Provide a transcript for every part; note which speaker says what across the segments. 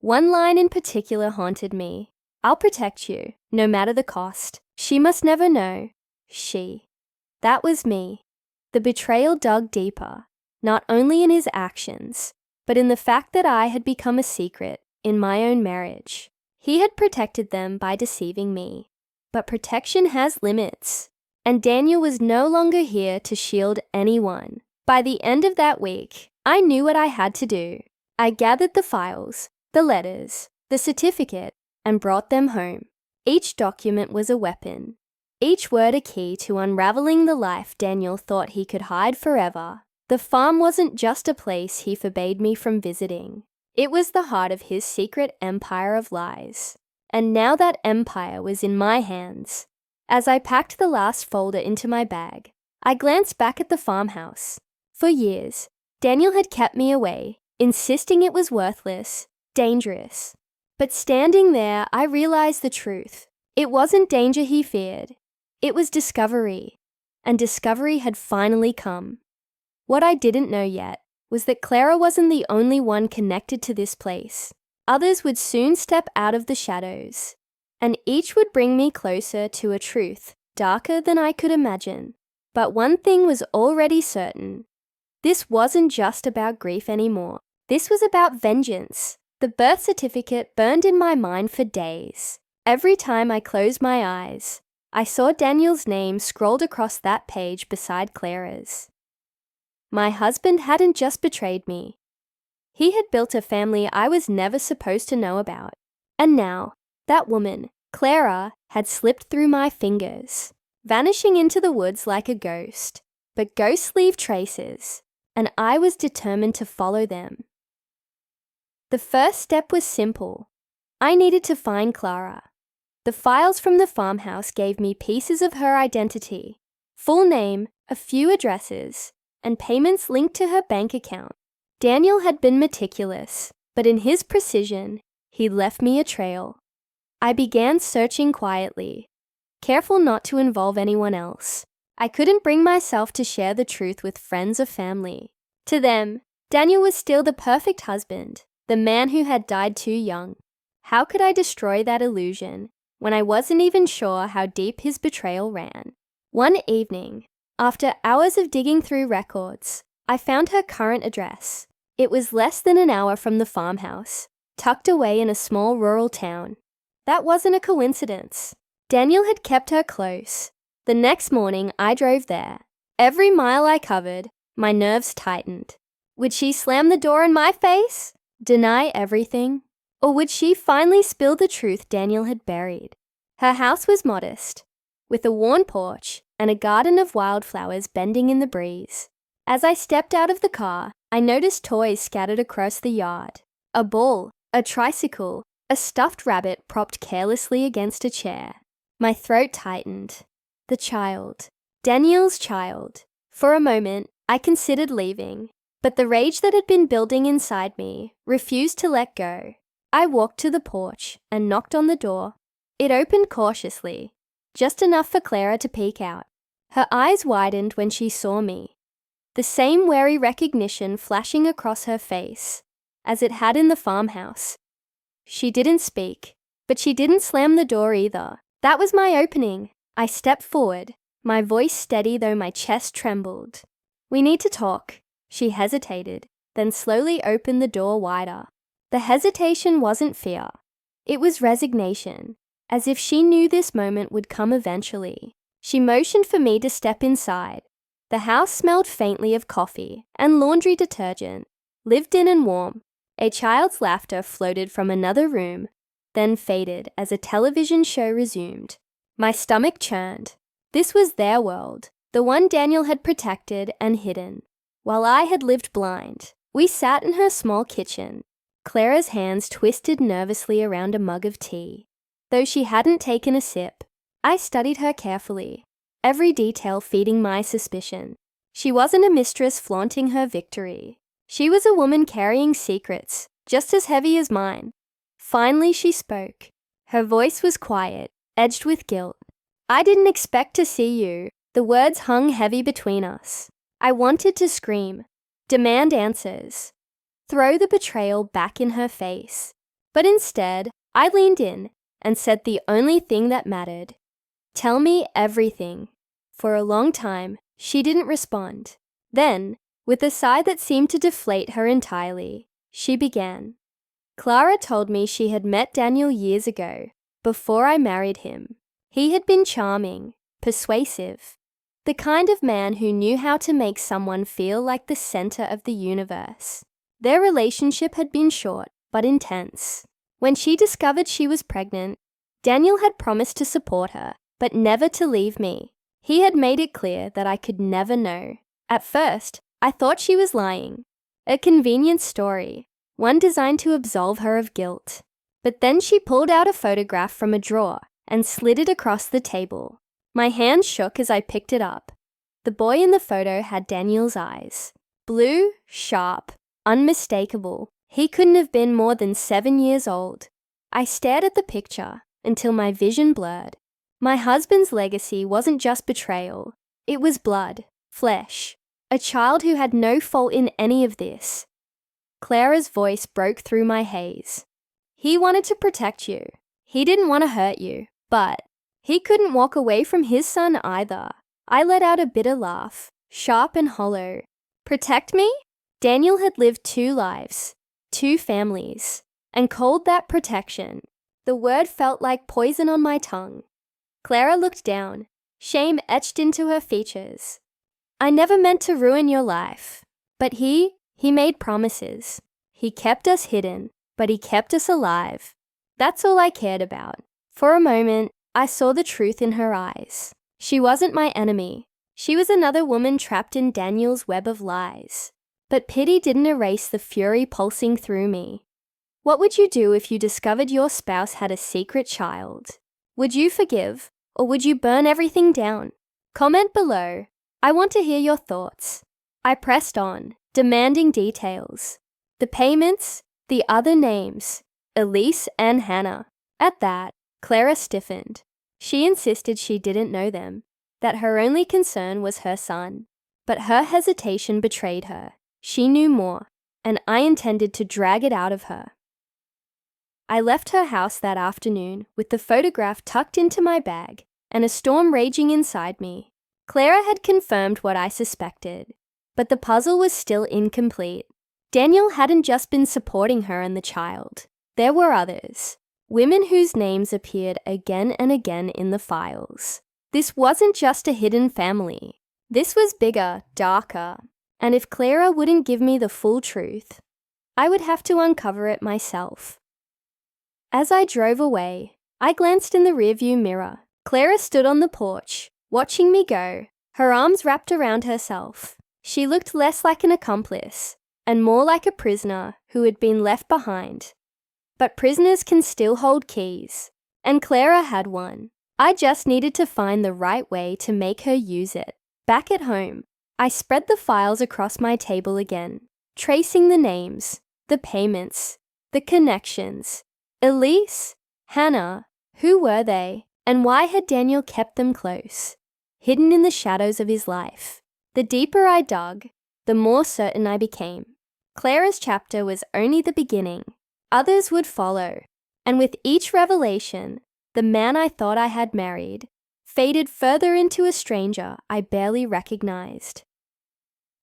Speaker 1: One line in particular haunted me. "I'll protect you, no matter the cost. She must never know." She. That was me. The betrayal dug deeper, not only in his actions, but in the fact that I had become a secret in my own marriage. He had protected them by deceiving me. But protection has limits, and Daniel was no longer here to shield anyone. By the end of that week, I knew what I had to do. I gathered the files, the letters, the certificate, and brought them home. Each document was a weapon, each word a key to unraveling the life Daniel thought he could hide forever. The farm wasn't just a place he forbade me from visiting. It was the heart of his secret empire of lies. And now that empire was in my hands. As I packed the last folder into my bag, I glanced back at the farmhouse. For years, Daniel had kept me away, insisting it was worthless, dangerous. But standing there, I realized the truth. It wasn't danger he feared. It was discovery. And discovery had finally come. What I didn't know yet was that Clara wasn't the only one connected to this place. Others would soon step out of the shadows, and each would bring me closer to a truth darker than I could imagine. But one thing was already certain. This wasn't just about grief anymore. This was about vengeance. The birth certificate burned in my mind for days. Every time I closed my eyes, I saw Daniel's name scrolled across that page beside Clara's. My husband hadn't just betrayed me. He had built a family I was never supposed to know about. And now, that woman, Clara, had slipped through my fingers, vanishing into the woods like a ghost. But ghosts leave traces, and I was determined to follow them. The first step was simple. I needed to find Clara. The files from the farmhouse gave me pieces of her identity, full name, a few addresses, and payments linked to her bank account. Daniel had been meticulous, but in his precision, he left me a trail. I began searching quietly, careful not to involve anyone else. I couldn't bring myself to share the truth with friends or family. To them, Daniel was still the perfect husband, the man who had died too young. How could I destroy that illusion when I wasn't even sure how deep his betrayal ran? One evening, after hours of digging through records, I found her current address. It was less than an hour from the farmhouse, tucked away in a small rural town. That wasn't a coincidence. Daniel had kept her close. The next morning, I drove there. Every mile I covered, my nerves tightened. Would she slam the door in my face? Deny everything? Or would she finally spill the truth Daniel had buried? Her house was modest, with a worn porch and a garden of wildflowers bending in the breeze. As I stepped out of the car, I noticed toys scattered across the yard. A ball, a tricycle, a stuffed rabbit propped carelessly against a chair. My throat tightened. The child. Daniel's child. For a moment, I considered leaving, but the rage that had been building inside me refused to let go. I walked to the porch and knocked on the door. It opened cautiously, just enough for Clara to peek out. Her eyes widened when she saw me, the same wary recognition flashing across her face as it had in the farmhouse. She didn't speak, but she didn't slam the door either. That was my opening. I stepped forward, my voice steady though my chest trembled. "We need to talk." She hesitated, then slowly opened the door wider. The hesitation wasn't fear. It was resignation, as if she knew this moment would come eventually. She motioned for me to step inside. The house smelled faintly of coffee and laundry detergent, lived in and warm. A child's laughter floated from another room, then faded as a television show resumed. My stomach churned. This was their world, the one Daniel had protected and hidden, while I had lived blind. We sat in her small kitchen, Clara's hands twisted nervously around a mug of tea. Though she hadn't taken a sip, I studied her carefully, every detail feeding my suspicion. She wasn't a mistress flaunting her victory. She was a woman carrying secrets, just as heavy as mine. Finally she spoke. Her voice was quiet, edged with guilt. "I didn't expect to see you." The words hung heavy between us. I wanted to scream, demand answers, throw the betrayal back in her face. But instead, I leaned in and said the only thing that mattered. Tell me everything. For a long time, she didn't respond. Then, with a sigh that seemed to deflate her entirely, she began. Clara told me she had met Daniel years ago, before I married him. He had been charming, persuasive, the kind of man who knew how to make someone feel like the center of the universe. Their relationship had been short, but intense. When she discovered she was pregnant, Daniel had promised to support her, but never to leave me. He had made it clear that I could never know. At first, I thought she was lying. A convenient story, one designed to absolve her of guilt. But then she pulled out a photograph from a drawer and slid it across the table. My hand shook as I picked it up. The boy in the photo had Daniel's eyes. Blue, sharp, unmistakable. He couldn't have been more than 7 years old. I stared at the picture until my vision blurred. My husband's legacy wasn't just betrayal. It was blood, flesh, a child who had no fault in any of this. Clara's voice broke through my haze. He wanted to protect you. He didn't want to hurt you, but he couldn't walk away from his son either. I let out a bitter laugh, sharp and hollow. Protect me? Daniel had lived 2 lives, 2 families, and called that protection. The word felt like poison on my tongue. Clara looked down, shame etched into her features. I never meant to ruin your life, but he made promises. He kept us hidden, but he kept us alive. That's all I cared about. For a moment, I saw the truth in her eyes. She wasn't my enemy. She was another woman trapped in Daniel's web of lies. But pity didn't erase the fury pulsing through me. What would you do if you discovered your spouse had a secret child? Would you forgive, or would you burn everything down? Comment below. I want to hear your thoughts. I pressed on, demanding details. The payments, the other names, Elise and Hannah. At that, Clara stiffened. She insisted she didn't know them, that her only concern was her son. But her hesitation betrayed her. She knew more, and I intended to drag it out of her. I left her house that afternoon with the photograph tucked into my bag and a storm raging inside me. Clara had confirmed what I suspected, but the puzzle was still incomplete. Daniel hadn't just been supporting her and the child. There were others, women whose names appeared again and again in the files. This wasn't just a hidden family. This was bigger, darker. And if Clara wouldn't give me the full truth, I would have to uncover it myself. As I drove away, I glanced in the rearview mirror. Clara stood on the porch, watching me go, her arms wrapped around herself. She looked less like an accomplice, and more like a prisoner who had been left behind. But prisoners can still hold keys, and Clara had one. I just needed to find the right way to make her use it. Back at home, I spread the files across my table again, tracing the names, the payments, the connections. Elise, Hannah, who were they, and why had Daniel kept them close, hidden in the shadows of his life? The deeper I dug, the more certain I became. Clara's chapter was only the beginning. Others would follow, and with each revelation, the man I thought I had married faded further into a stranger I barely recognized.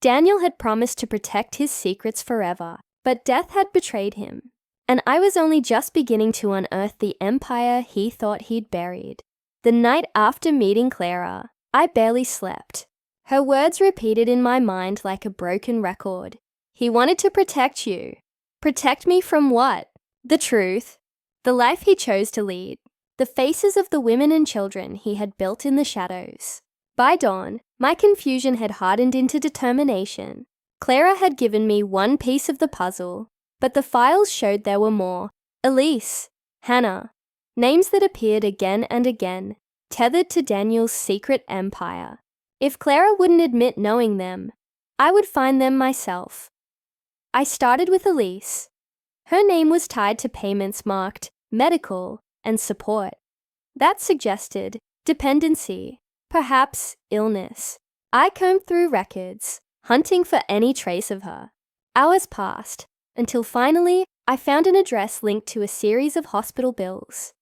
Speaker 1: Daniel had promised to protect his secrets forever, but death had betrayed him, and I was only just beginning to unearth the empire he thought he'd buried. The night after meeting Clara, I barely slept. Her words repeated in my mind like a broken record. He wanted to protect you. Protect me from what? The truth. The life he chose to lead. The faces of the women and children he had built in the shadows. By dawn, my confusion had hardened into determination. Clara had given me one piece of the puzzle, but the files showed there were more. Elise, Hannah, names that appeared again and again, tethered to Daniel's secret empire. If Clara wouldn't admit knowing them, I would find them myself. I started with Elise. Her name was tied to payments marked medical and support. That suggested dependency, perhaps illness. I combed through records, hunting for any trace of her. Hours passed, until finally I found an address linked to a series of hospital bills.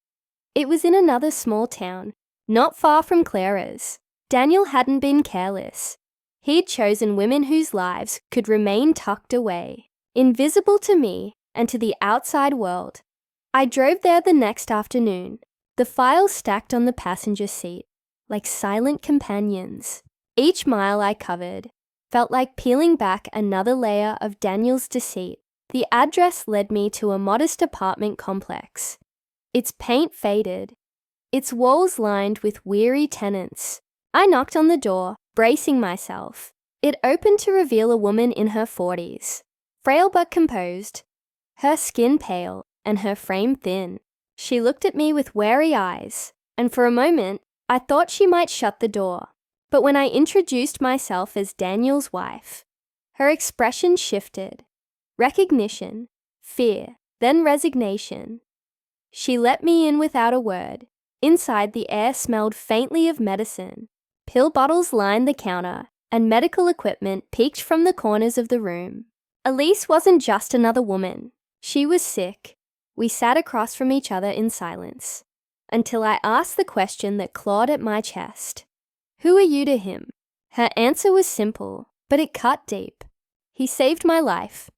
Speaker 1: It was in another small town, not far from Clara's. Daniel hadn't been careless. He'd chosen women whose lives could remain tucked away, invisible to me and to the outside world. I drove there the next afternoon, the files stacked on the passenger seat, like silent companions. Each mile I covered felt like peeling back another layer of Daniel's deceit. The address led me to a modest apartment complex. Its paint faded, its walls lined with weary tenants. I knocked on the door, bracing myself. It opened to reveal a woman in her 40s, frail but composed, her skin pale and her frame thin. She looked at me with wary eyes, and for a moment, I thought she might shut the door. But when I introduced myself as Daniel's wife, her expression shifted. Recognition, fear, then resignation. She let me in without a word. Inside, the air smelled faintly of medicine. Pill bottles lined the counter, and medical equipment peeked from the corners of the room. Elise wasn't just another woman. She was sick. We sat across from each other in silence, until I asked the question that clawed at my chest. Who are you to him? Her answer was simple, but it cut deep. He saved my life.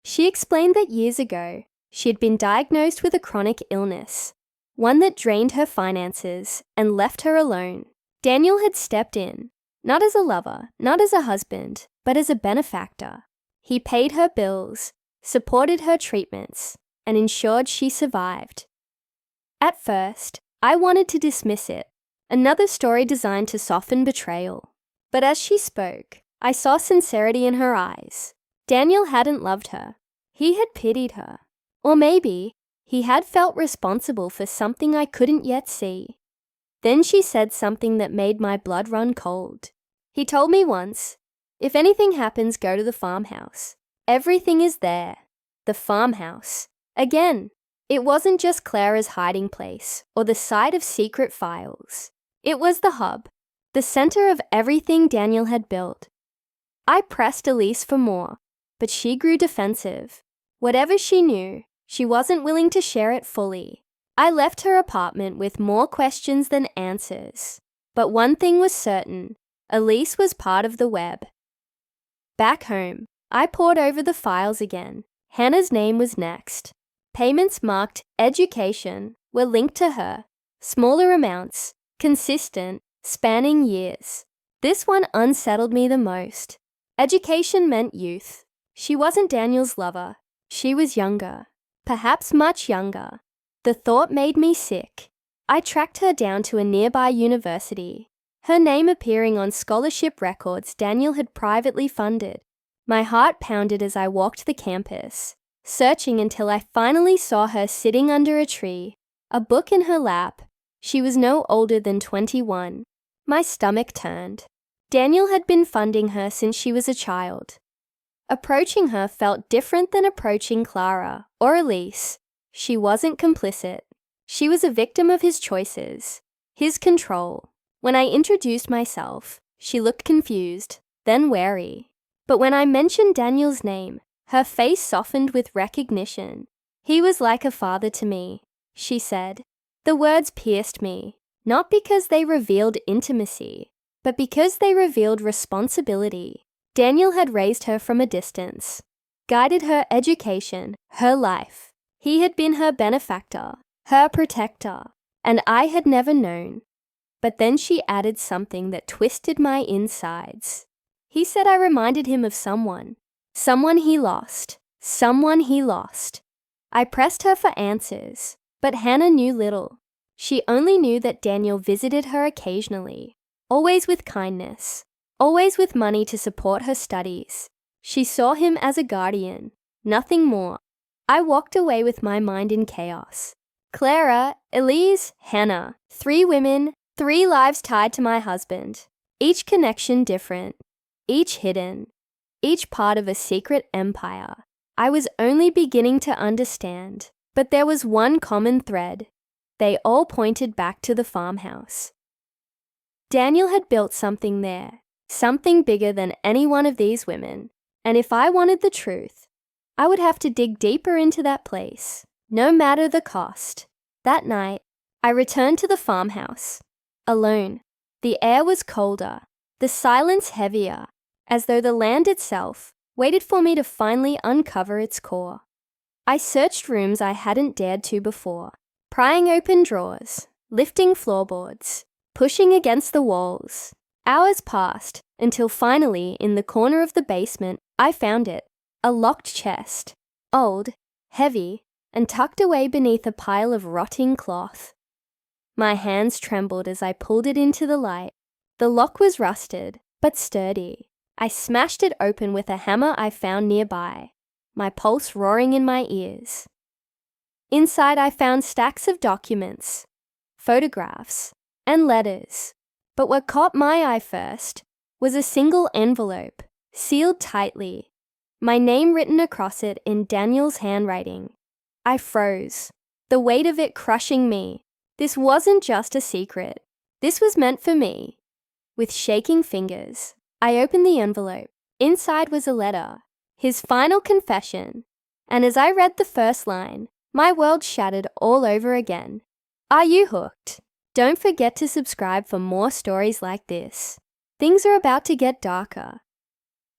Speaker 1: She explained that years ago, she had been diagnosed with a chronic illness, one that drained her finances and left her alone. Daniel had stepped in, not as a lover, not as a husband, but as a benefactor. He paid her bills, supported her treatments, and ensured she survived. At first, I wanted to dismiss it, another story designed to soften betrayal. But as she spoke, I saw sincerity in her eyes. Daniel hadn't loved her. He had pitied her. Or maybe he had felt responsible for something I couldn't yet see. Then she said something that made my blood run cold. He told me once, if anything happens, go to the farmhouse. Everything is there. The farmhouse. Again, it wasn't just Clara's hiding place or the site of secret files. It was the hub, the center of everything Daniel had built. I pressed Elise for more, but she grew defensive. Whatever she knew, she wasn't willing to share it fully. I left her apartment with more questions than answers. But one thing was certain, Elise was part of the web. Back home, I pored over the files again. Hannah's name was next. Payments marked education were linked to her. Smaller amounts, consistent, spanning years. This one unsettled me the most. Education meant youth. She wasn't Daniel's lover. She was younger, perhaps much younger. The thought made me sick. I tracked her down to a nearby university, her name appearing on scholarship records Daniel had privately funded. My heart pounded as I walked the campus, searching until I finally saw her sitting under a tree, a book in her lap. She was no older than 21. My stomach turned. Daniel had been funding her since she was a child. Approaching her felt different than approaching Clara or Elise. She wasn't complicit. She was a victim of his choices, his control. When I introduced myself, she looked confused, then wary. But when I mentioned Daniel's name, her face softened with recognition. He was like a father to me, she said. The words pierced me, not because they revealed intimacy, but because they revealed responsibility. Daniel had raised her from a distance, guided her education, her life. He had been her benefactor, her protector, and I had never known. But then she added something that twisted my insides. He said I reminded him of someone he lost, someone he lost. I pressed her for answers, but Hannah knew little. She only knew that Daniel visited her occasionally, always with kindness, always with money to support her studies. She saw him as a guardian, nothing more. I walked away with my mind in chaos. Clara, Elise, Hannah. 3 women, 3 lives tied to my husband. Each connection different, each hidden, each part of a secret empire. I was only beginning to understand, but there was one common thread. They all pointed back to the farmhouse. Daniel had built something there, something bigger than any one of these women. And if I wanted the truth, I would have to dig deeper into that place, no matter the cost. That night, I returned to the farmhouse, alone. The air was colder, the silence heavier, as though the land itself waited for me to finally uncover its core. I searched rooms I hadn't dared to before, prying open drawers, lifting floorboards, pushing against the walls. Hours passed until finally, in the corner of the basement, I found it, a locked chest, old, heavy, and tucked away beneath a pile of rotting cloth. My hands trembled as I pulled it into the light. The lock was rusted, but sturdy. I smashed it open with a hammer I found nearby, my pulse roaring in my ears. Inside I found stacks of documents, photographs, and letters. But what caught my eye first was a single envelope, sealed tightly, my name written across it in Daniel's handwriting. I froze, the weight of it crushing me. This wasn't just a secret. This was meant for me. With shaking fingers, I opened the envelope. Inside was a letter, his final confession. And as I read the first line, my world shattered all over again. Are you hooked? Don't forget to subscribe for more stories like this. Things are about to get darker.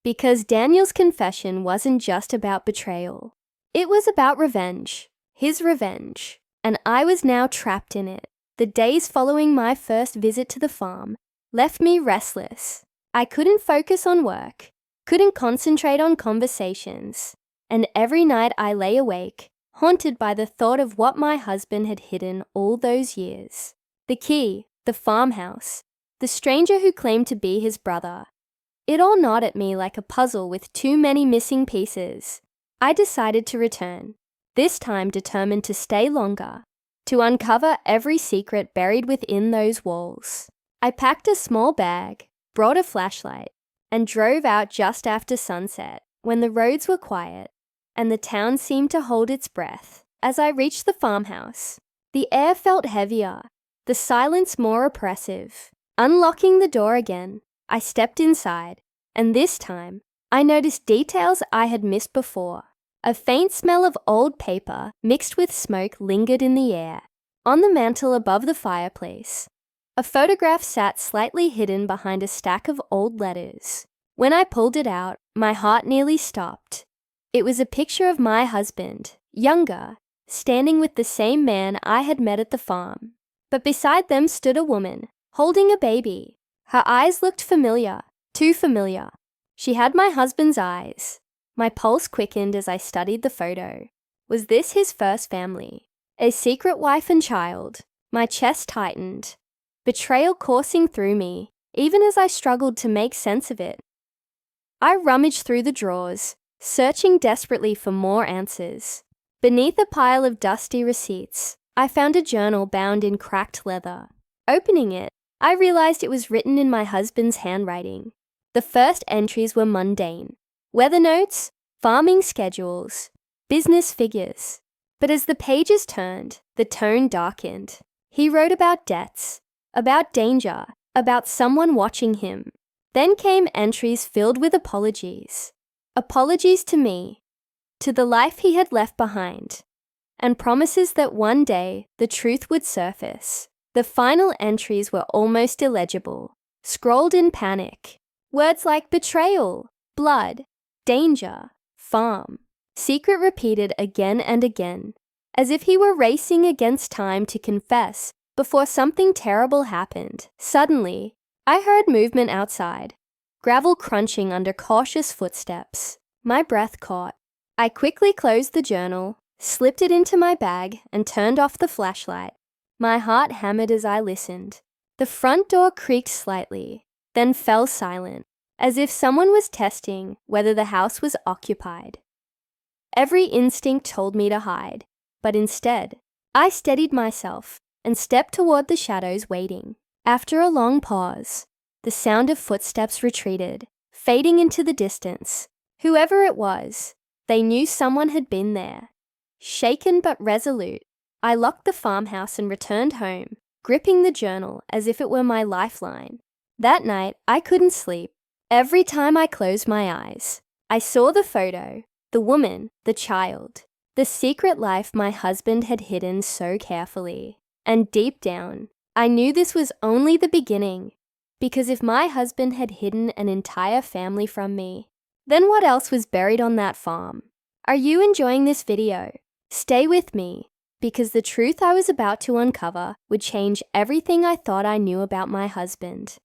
Speaker 1: Because Daniel's confession wasn't just about betrayal. It was about revenge, his revenge, and I was now trapped in it. The days following my first visit to the farm left me restless. I couldn't focus on work, couldn't concentrate on conversations, and every night I lay awake, haunted by the thought of what my husband had hidden all those years. The key, the farmhouse, the stranger who claimed to be his brother. It all gnawed at me like a puzzle with too many missing pieces. I decided to return, this time determined to stay longer, to uncover every secret buried within those walls. I packed a small bag, brought a flashlight, and drove out just after sunset, when the roads were quiet, and the town seemed to hold its breath. As I reached the farmhouse, the air felt heavier, the silence more oppressive. Unlocking the door again, I stepped inside, and this time, I noticed details I had missed before. A faint smell of old paper mixed with smoke lingered in the air. On the mantel above the fireplace, a photograph sat slightly hidden behind a stack of old letters. When I pulled it out, my heart nearly stopped. It was a picture of my husband, younger, standing with the same man I had met at the farm. But beside them stood a woman, holding a baby. Her eyes looked familiar, too familiar. She had my husband's eyes. My pulse quickened as I studied the photo. Was this his first family? A secret wife and child? My chest tightened. Betrayal coursing through me, even as I struggled to make sense of it. I rummaged through the drawers, searching desperately for more answers. Beneath a pile of dusty receipts, I found a journal bound in cracked leather. Opening it, I realized it was written in my husband's handwriting. The first entries were mundane. Weather notes, farming schedules, business figures. But as the pages turned, the tone darkened. He wrote about debts, about danger, about someone watching him. Then came entries filled with apologies. Apologies to me, to the life he had left behind, and promises that one day the truth would surface. The final entries were almost illegible, scrawled in panic. Words like betrayal, blood, danger, farm. Secret repeated again and again, as if he were racing against time to confess before something terrible happened. Suddenly, I heard movement outside, gravel crunching under cautious footsteps. My breath caught. I quickly closed the journal, slipped it into my bag, and turned off the flashlight. My heart hammered as I listened. The front door creaked slightly, then fell silent, as if someone was testing whether the house was occupied. Every instinct told me to hide, but instead, I steadied myself and stepped toward the shadows waiting. After a long pause, the sound of footsteps retreated, fading into the distance. Whoever it was, they knew someone had been there. Shaken but resolute, I locked the farmhouse and returned home, gripping the journal as if it were my lifeline. That night, I couldn't sleep. Every time I closed my eyes, I saw the photo, The woman, the child, the secret life my husband had hidden so carefully. And deep down, I knew this was only the beginning, because if my husband had hidden an entire family from me, then what else was buried on that farm? Are you enjoying this video? Stay with me, because the truth I was about to uncover would change everything I thought I knew about my husband.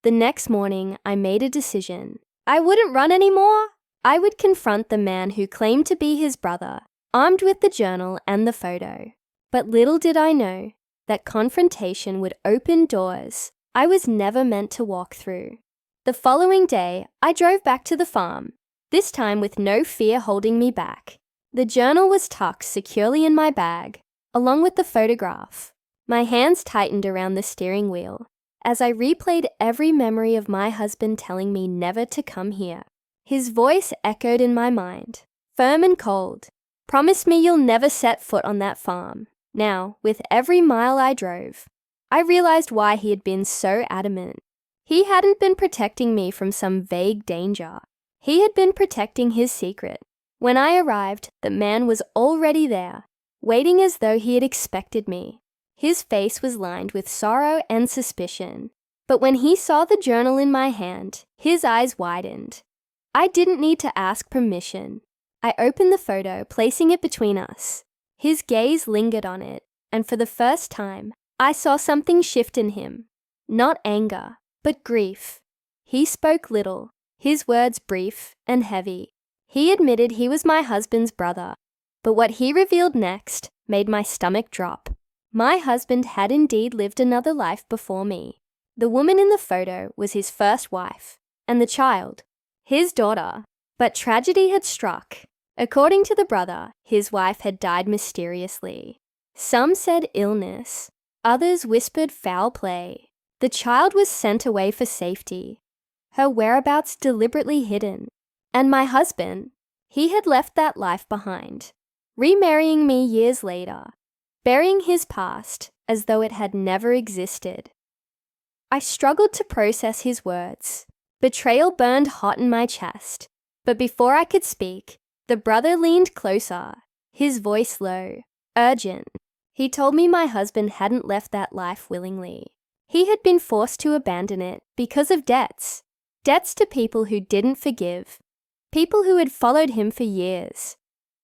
Speaker 1: The next morning, I made a decision. I wouldn't run anymore. I would confront the man who claimed to be his brother, armed with the journal and the photo. But little did I know that confrontation would open doors I was never meant to walk through. The following day, I drove back to the farm, this time with no fear holding me back. The journal was tucked securely in my bag, along with the photograph. My hands tightened around the steering wheel as I replayed every memory of my husband telling me never to come here. His voice echoed in my mind, firm and cold. Promise me you'll never set foot on that farm. Now, with every mile I drove, I realized why he had been so adamant. He hadn't been protecting me from some vague danger. He had been protecting his secret. When I arrived, the man was already there, waiting as though he had expected me. His face was lined with sorrow and suspicion. But when he saw the journal in my hand, his eyes widened. I didn't need to ask permission. I opened the photo, placing it between us. His gaze lingered on it, and for the first time, I saw something shift in him. Not anger, but grief. He spoke little, his words brief and heavy. He admitted he was my husband's brother, but what he revealed next made my stomach drop. My husband had indeed lived another life before me. The woman in the photo was his first wife, and the child, his daughter. But tragedy had struck. According to the brother, his wife had died mysteriously. Some said illness, others whispered foul play. The child was sent away for safety, her whereabouts deliberately hidden. And my husband, he had left that life behind, remarrying me years later, burying his past as though it had never existed. I struggled to process his words. Betrayal burned hot in my chest, but before I could speak, the brother leaned closer, his voice low, urgent. He told me my husband hadn't left that life willingly. He had been forced to abandon it because of debts. Debts to people who didn't forgive, people who had followed him for years.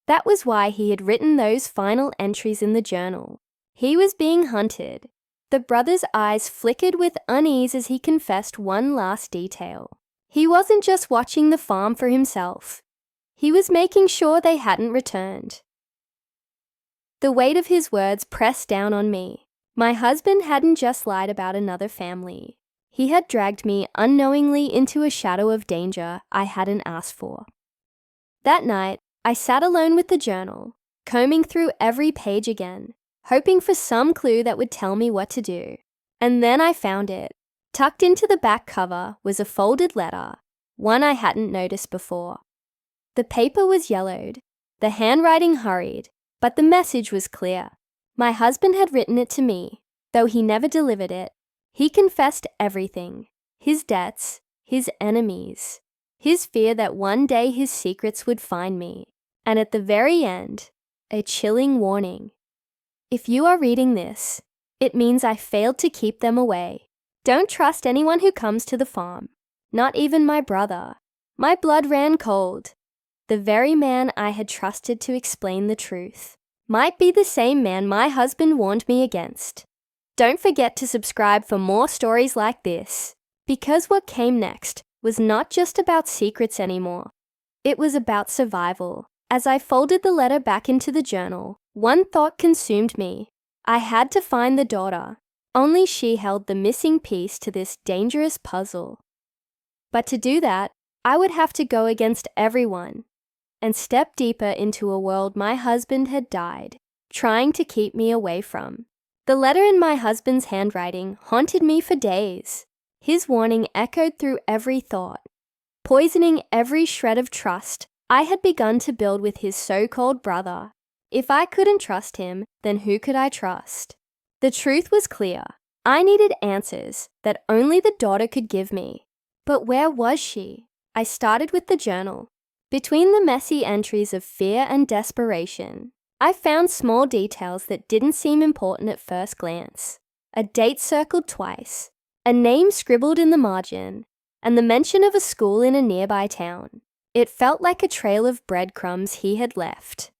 Speaker 1: That was why he had written those final entries in the journal. He was being hunted. The brother's eyes flickered with unease as he confessed one last detail. He wasn't just watching the farm for himself. He was making sure they hadn't returned. The weight of his words pressed down on me. My husband hadn't just lied about another family. He had dragged me unknowingly into a shadow of danger I hadn't asked for. That night, I sat alone with the journal, combing through every page again, hoping for some clue that would tell me what to do. And then I found it. Tucked into the back cover was a folded letter, one I hadn't noticed before. The paper was yellowed, the handwriting hurried, but the message was clear. My husband had written it to me, though he never delivered it. He confessed everything, his debts, his enemies, his fear that one day his secrets would find me, and at the very end, a chilling warning. If you are reading this, it means I failed to keep them away. Don't trust anyone who comes to the farm, not even my brother. My blood ran cold. The very man I had trusted to explain the truth might be the same man my husband warned me against. Don't forget to subscribe for more stories like this, because what came next was not just about secrets anymore. It was about survival. As I folded the letter back into the journal, one thought consumed me. I had to find the daughter. Only she held the missing piece to this dangerous puzzle. But to do that, I would have to go against everyone and step deeper into a world my husband had died, trying to keep me away from. The letter in my husband's handwriting haunted me for days. His warning echoed through every thought, poisoning every shred of trust I had begun to build with his so-called brother. If I couldn't trust him, then who could I trust? The truth was clear. I needed answers that only the daughter could give me. But where was she? I started with the journal. Between the messy entries of fear and desperation, I found small details that didn't seem important at first glance. A date circled twice, a name scribbled in the margin, and the mention of a school in a nearby town. It felt like a trail of breadcrumbs he had left,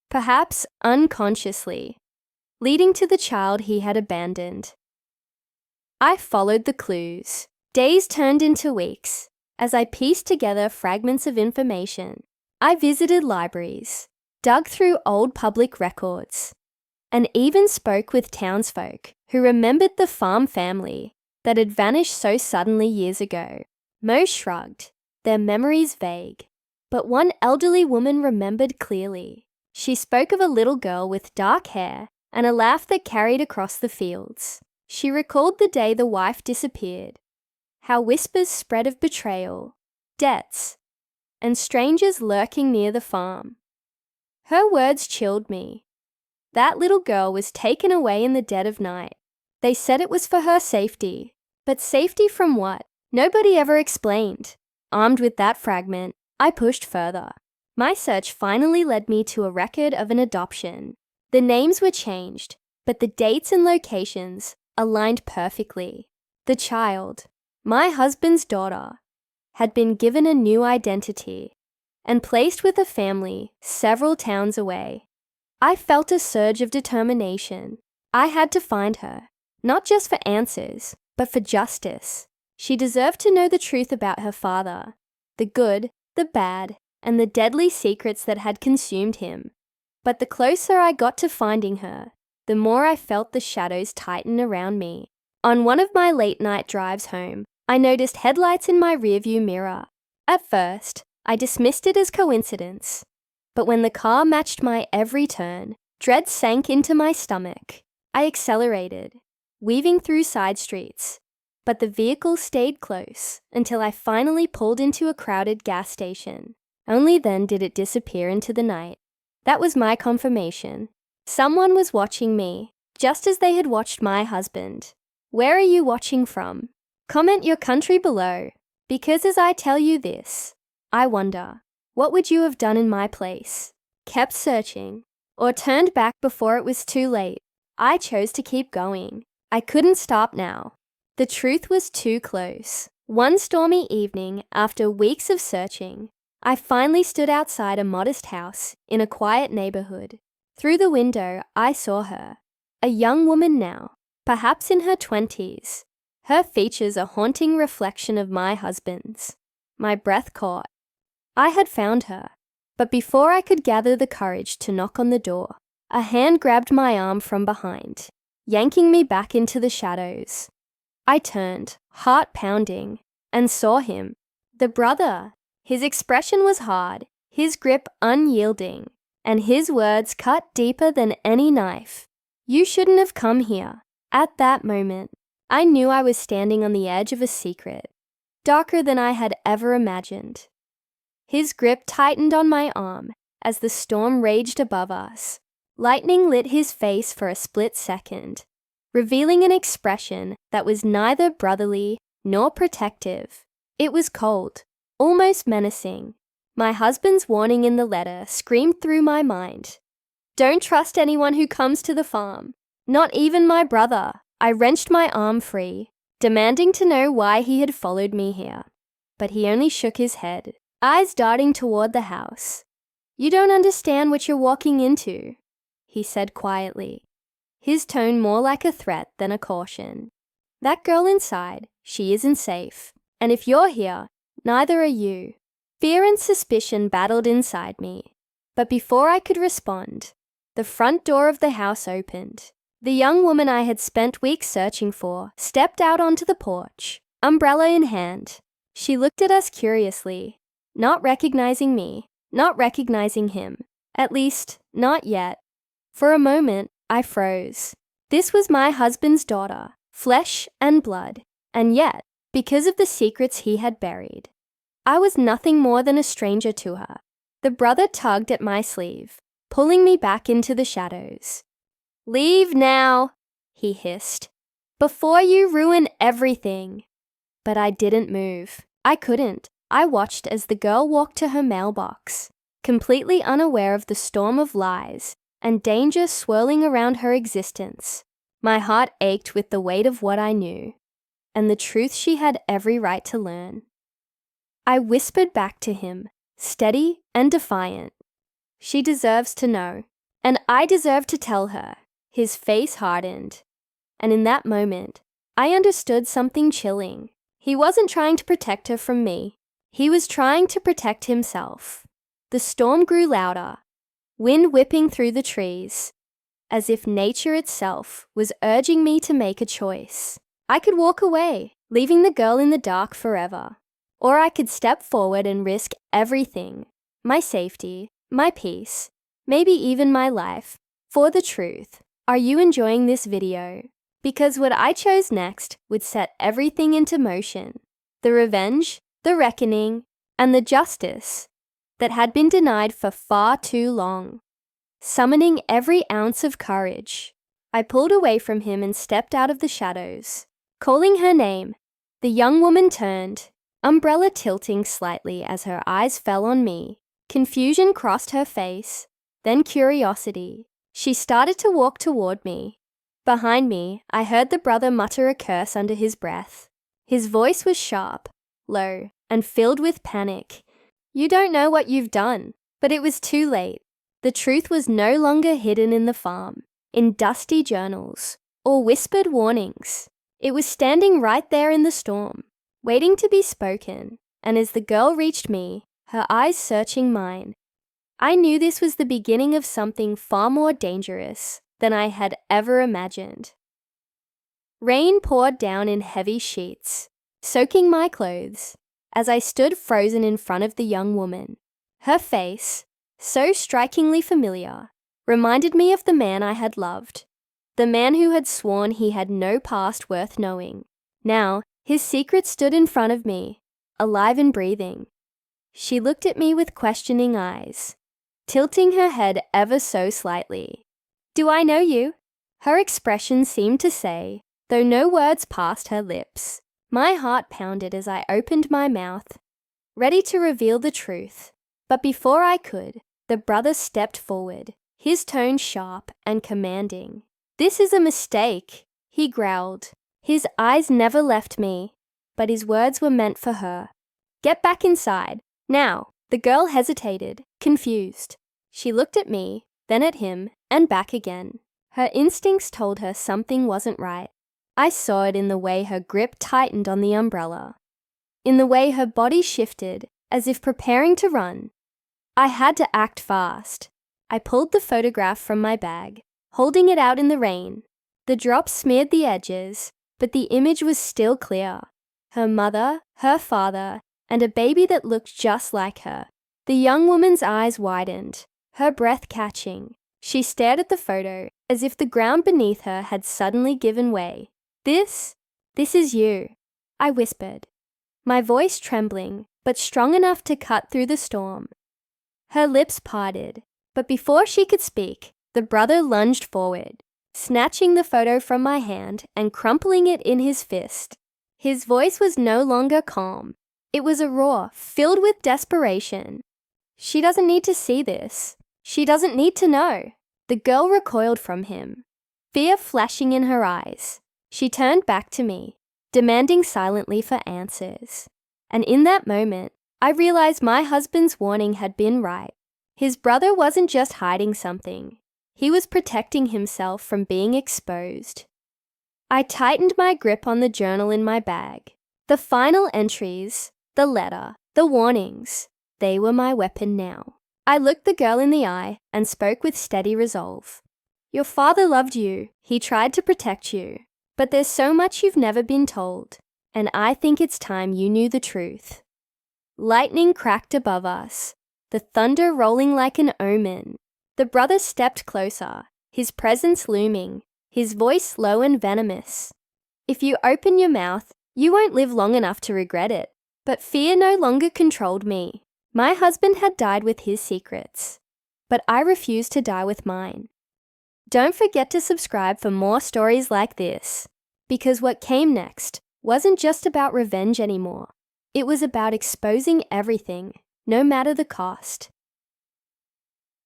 Speaker 1: perhaps unconsciously, leading to the child he had abandoned. I followed the clues. Days turned into weeks. As I pieced together fragments of information, I visited libraries, dug through old public records, and even spoke with townsfolk who remembered the farm family that had vanished so suddenly years ago. Most shrugged, their memories vague, but one elderly woman remembered clearly. She spoke of a little girl with dark hair and a laugh that carried across the fields. She recalled the day the wife disappeared, how whispers spread of betrayal, debts, and strangers lurking near the farm. Her words chilled me. That little girl was taken away in the dead of night. They said it was for her safety. But safety from what? Nobody ever explained. Armed with that fragment, I pushed further. My search finally led me to a record of an adoption. The names were changed, but the dates and locations aligned perfectly. The child, my husband's daughter, had been given a new identity and placed with a family several towns away. I felt a surge of determination. I had to find her, not just for answers, but for justice. She deserved to know the truth about her father, the good, the bad, and the deadly secrets that had consumed him. But the closer I got to finding her, the more I felt the shadows tighten around me. On one of my late-night drives home, I noticed headlights in my rearview mirror. At first, I dismissed it as coincidence. But when the car matched my every turn, dread sank into my stomach. I accelerated, weaving through side streets, but the vehicle stayed close until I finally pulled into a crowded gas station. Only then did it disappear into the night. That was my confirmation. Someone was watching me, just as they had watched my husband. Where are you watching from? Comment your country below, because as I tell you this, I wonder, what would you have done in my place? Kept searching, or turned back before it was too late? I chose to keep going. I couldn't stop now. The truth was too close. One stormy evening, after weeks of searching, I finally stood outside a modest house in a quiet neighborhood. Through the window, I saw her, a young woman now, perhaps in her 20s. Her features a haunting reflection of my husband's. My breath caught. I had found her, but before I could gather the courage to knock on the door, a hand grabbed my arm from behind, yanking me back into the shadows. I turned, heart pounding, and saw him, the brother. His expression was hard, his grip unyielding, and his words cut deeper than any knife. You shouldn't have come here. At that moment, I knew I was standing on the edge of a secret, darker than I had ever imagined. His grip tightened on my arm as the storm raged above us. Lightning lit his face for a split second, revealing an expression that was neither brotherly nor protective. It was cold, almost menacing. My husband's warning in the letter screamed through my mind. Don't trust anyone who comes to the farm, not even my brother. I wrenched my arm free, demanding to know why he had followed me here. But he only shook his head, eyes darting toward the house. You don't understand what you're walking into, he said quietly, his tone more like a threat than a caution. That girl inside, she isn't safe. And if you're here, neither are you. Fear and suspicion battled inside me. But before I could respond, the front door of the house opened. The young woman I had spent weeks searching for stepped out onto the porch, umbrella in hand. She looked at us curiously, not recognizing me, not recognizing him. At least, not yet. For a moment, I froze. This was my husband's daughter, flesh and blood, and yet, because of the secrets he had buried, I was nothing more than a stranger to her. The brother tugged at my sleeve, pulling me back into the shadows. Leave now, he hissed, before you ruin everything. But I didn't move. I couldn't. I watched as the girl walked to her mailbox, completely unaware of the storm of lies and danger swirling around her existence. My heart ached with the weight of what I knew, and the truth she had every right to learn. I whispered back to him, steady and defiant. She deserves to know, and I deserve to tell her. His face hardened, and in that moment, I understood something chilling. He wasn't trying to protect her from me. He was trying to protect himself. The storm grew louder, wind whipping through the trees, as if nature itself was urging me to make a choice. I could walk away, leaving the girl in the dark forever. Or I could step forward and risk everything, my safety, my peace, maybe even my life, for the truth. Are you enjoying this video? Because what I chose next would set everything into motion. The revenge, the reckoning, and the justice that had been denied for far too long. Summoning every ounce of courage, I pulled away from him and stepped out of the shadows. Calling her name, the young woman turned, umbrella tilting slightly as her eyes fell on me. Confusion crossed her face, then curiosity. She started to walk toward me. Behind me, I heard the brother mutter a curse under his breath. His voice was sharp, low, and filled with panic. You don't know what you've done. But it was too late. The truth was no longer hidden in the farm, in dusty journals, or whispered warnings. It was standing right there in the storm, waiting to be spoken, and as the girl reached me, her eyes searching mine, I knew this was the beginning of something far more dangerous than I had ever imagined. Rain poured down in heavy sheets, soaking my clothes, as I stood frozen in front of the young woman. Her face, so strikingly familiar, reminded me of the man I had loved, the man who had sworn he had no past worth knowing. Now, his secret stood in front of me, alive and breathing. She looked at me with questioning eyes, tilting her head ever so slightly. Do I know you? Her expression seemed to say, though no words passed her lips. My heart pounded as I opened my mouth, ready to reveal the truth. But before I could, the brother stepped forward, his tone sharp and commanding. This is a mistake, he growled. His eyes never left me, but his words were meant for her. Get back inside, now. The girl hesitated, confused. She looked at me, then at him, and back again. Her instincts told her something wasn't right. I saw it in the way her grip tightened on the umbrella, in the way her body shifted, as if preparing to run. I had to act fast. I pulled the photograph from my bag, holding it out in the rain. The drops smeared the edges, but the image was still clear. Her mother, her father, and a baby that looked just like her. The young woman's eyes widened, her breath catching. She stared at the photo as if the ground beneath her had suddenly given way. This is you, I whispered, my voice trembling, but strong enough to cut through the storm. Her lips parted, but before she could speak, the brother lunged forward, snatching the photo from my hand and crumpling it in his fist. His voice was no longer calm. It was a roar, filled with desperation. She doesn't need to see this. She doesn't need to know. The girl recoiled from him, fear flashing in her eyes. She turned back to me, demanding silently for answers. And in that moment, I realized my husband's warning had been right. His brother wasn't just hiding something. He was protecting himself from being exposed. I tightened my grip on the journal in my bag. The final entries, the letter, the warnings, they were my weapon now. I looked the girl in the eye and spoke with steady resolve. Your father loved you. He tried to protect you. But there's so much you've never been told, and I think it's time you knew the truth. Lightning cracked above us, the thunder rolling like an omen. The brother stepped closer, his presence looming, his voice low and venomous. If you open your mouth, you won't live long enough to regret it. But fear no longer controlled me. My husband had died with his secrets, but I refused to die with mine. Don't forget to subscribe for more stories like this, because what came next wasn't just about revenge anymore. It was about exposing everything, no matter the cost.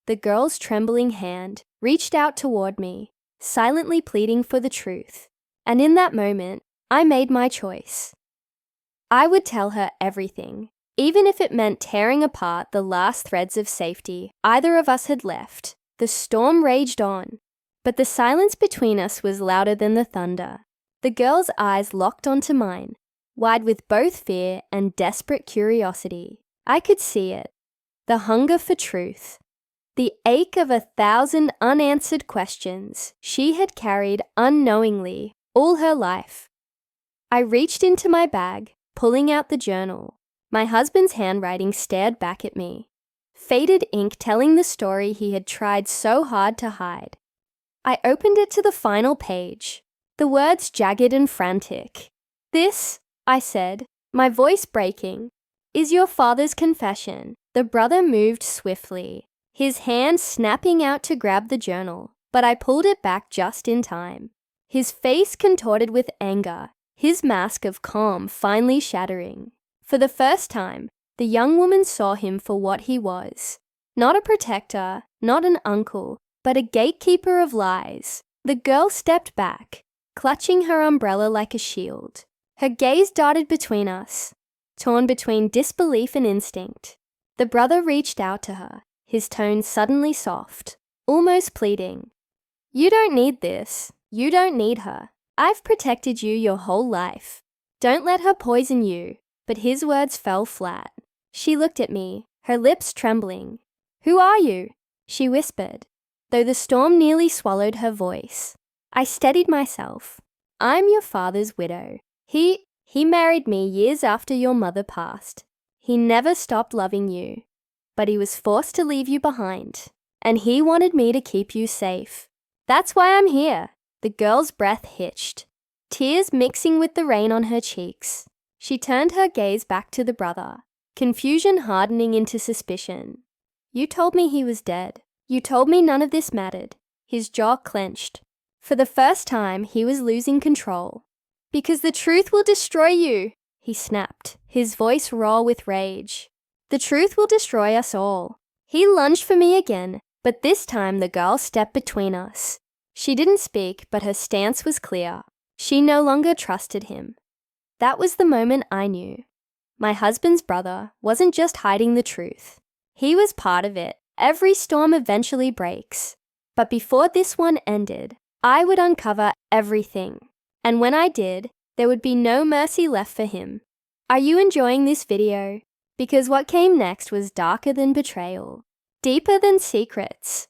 Speaker 1: The girl's trembling hand reached out toward me, silently pleading for the truth. And in that moment, I made my choice. I would tell her everything, even if it meant tearing apart the last threads of safety either of us had left. The storm raged on, but the silence between us was louder than the thunder. The girl's eyes locked onto mine, wide with both fear and desperate curiosity. I could see it, the hunger for truth, the ache of 1,000 unanswered questions she had carried unknowingly all her life. I reached into my bag, pulling out the journal. My husband's handwriting stared back at me, faded ink telling the story he had tried so hard to hide. I opened it to the final page, the words jagged and frantic. "This," I said, my voice breaking, "is your father's confession." The brother moved swiftly, his hand snapping out to grab the journal, but I pulled it back just in time. His face contorted with anger, his mask of calm finally shattering. For the first time, the young woman saw him for what he was. Not a protector, not an uncle, but a gatekeeper of lies. The girl stepped back, clutching her umbrella like a shield. Her gaze darted between us, torn between disbelief and instinct. The brother reached out to her, his tone suddenly soft, almost pleading. "You don't need this. You don't need her. I've protected you your whole life. Don't let her poison you." But his words fell flat. She looked at me, her lips trembling. "Who are you?" she whispered, though the storm nearly swallowed her voice. I steadied myself. "I'm your father's widow. He married me years after your mother passed. He never stopped loving you, but he was forced to leave you behind, and he wanted me to keep you safe. That's why I'm here." The girl's breath hitched, tears mixing with the rain on her cheeks. She turned her gaze back to the brother, confusion hardening into suspicion. "You told me he was dead. You told me none of this mattered." His jaw clenched. For the first time, he was losing control. "Because the truth will destroy you," he snapped, his voice raw with rage. "The truth will destroy us all." He lunged for me again, but this time the girl stepped between us. She didn't speak, but her stance was clear. She no longer trusted him. That was the moment I knew. My husband's brother wasn't just hiding the truth. He was part of it. Every storm eventually breaks. But before this one ended, I would uncover everything. And when I did, there would be no mercy left for him. Are you enjoying this video? Because what came next was darker than betrayal, deeper than secrets.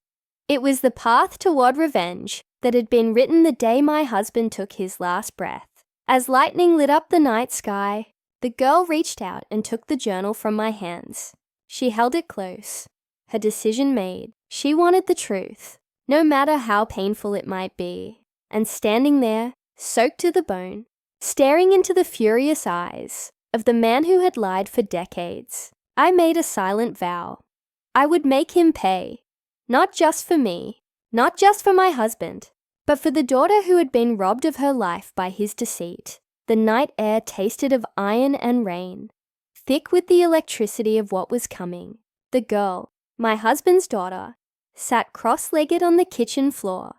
Speaker 1: It was the path toward revenge that had been written the day my husband took his last breath. As lightning lit up the night sky, the girl reached out and took the journal from my hands. She held it close, her decision made. She wanted the truth, no matter how painful it might be. And standing there, soaked to the bone, staring into the furious eyes of the man who had lied for decades, I made a silent vow. I would make him pay, not just for me, not just for my husband, but for the daughter who had been robbed of her life by his deceit. The night air tasted of iron and rain, thick with the electricity of what was coming. The girl, my husband's daughter, sat cross-legged on the kitchen floor,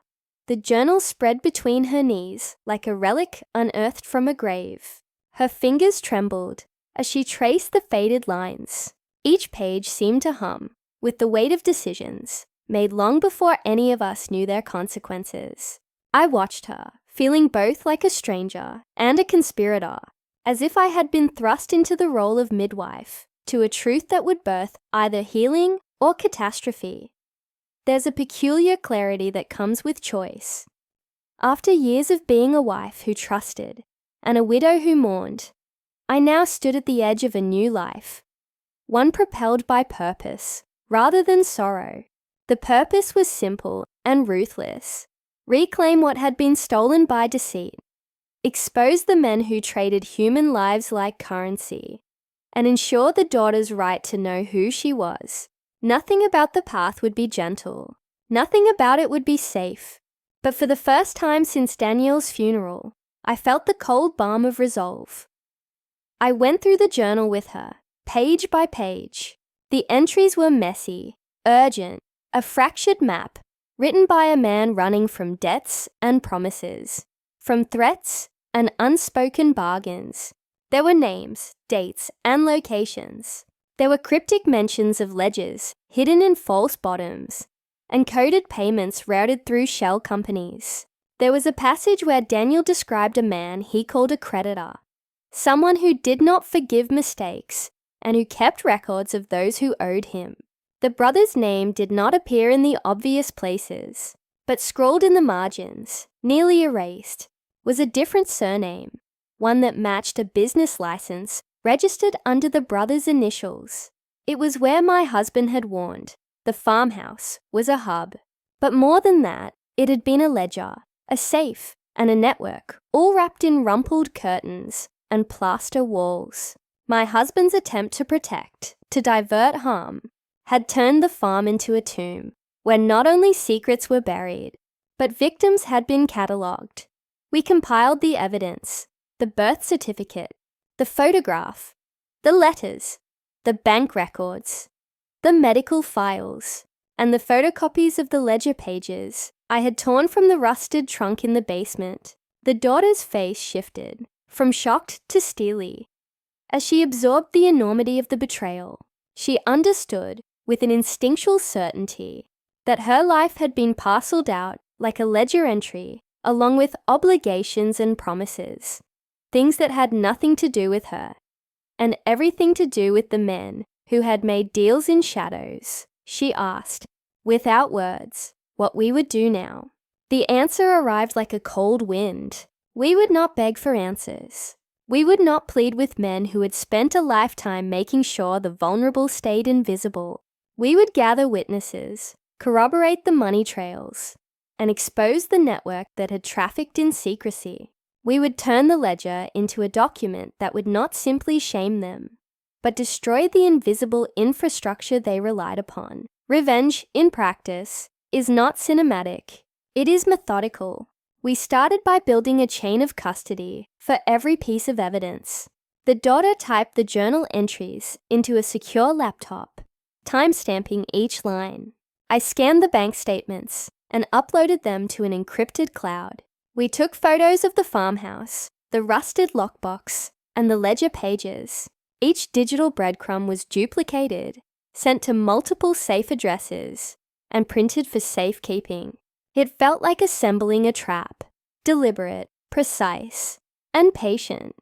Speaker 1: the journal spread between her knees like a relic unearthed from a grave. Her fingers trembled as she traced the faded lines. Each page seemed to hum with the weight of decisions made long before any of us knew their consequences. I watched her, feeling both like a stranger and a conspirator, as if I had been thrust into the role of midwife to a truth that would birth either healing or catastrophe. There's a peculiar clarity that comes with choice. After years of being a wife who trusted and a widow who mourned, I now stood at the edge of a new life, one propelled by purpose rather than sorrow. The purpose was simple and ruthless. Reclaim what had been stolen by deceit, expose the men who traded human lives like currency, and ensure the daughter's right to know who she was. Nothing about the path would be gentle. Nothing about it would be safe. But for the first time since Danielle's funeral, I felt the cold balm of resolve. I went through the journal with her, page by page. The entries were messy, urgent, a fractured map, written by a man running from debts and promises, from threats and unspoken bargains. There were names, dates, and locations. There were cryptic mentions of ledgers hidden in false bottoms, and coded payments routed through shell companies. There was a passage where Daniel described a man he called a creditor, someone who did not forgive mistakes and who kept records of those who owed him. The brother's name did not appear in the obvious places, but scrawled in the margins, nearly erased, was a different surname, one that matched a business license registered under the brother's initials. It was where my husband had warned. The farmhouse was a hub. But more than that, it had been a ledger, a safe, and a network, all wrapped in rumpled curtains and plaster walls. My husband's attempt to protect, to divert harm, had turned the farm into a tomb, where not only secrets were buried, but victims had been catalogued. We compiled the evidence, the birth certificate, the photograph, the letters, the bank records, the medical files, and the photocopies of the ledger pages I had torn from the rusted trunk in the basement. The daughter's face shifted, from shocked to steely. As she absorbed the enormity of the betrayal, she understood, with an instinctual certainty, that her life had been parceled out like a ledger entry, along with obligations and promises, things that had nothing to do with her, and everything to do with the men who had made deals in shadows. She asked, without words, what we would do now. The answer arrived like a cold wind. We would not beg for answers. We would not plead with men who had spent a lifetime making sure the vulnerable stayed invisible. We would gather witnesses, corroborate the money trails, and expose the network that had trafficked in secrecy. We would turn the ledger into a document that would not simply shame them, but destroy the invisible infrastructure they relied upon. Revenge, in practice, is not cinematic. It is methodical. We started by building a chain of custody for every piece of evidence. The daughter typed the journal entries into a secure laptop, timestamping each line. I scanned the bank statements and uploaded them to an encrypted cloud. We took photos of the farmhouse, the rusted lockbox, and the ledger pages. Each digital breadcrumb was duplicated, sent to multiple safe addresses, and printed for safekeeping. It felt like assembling a trap, deliberate, precise, and patient.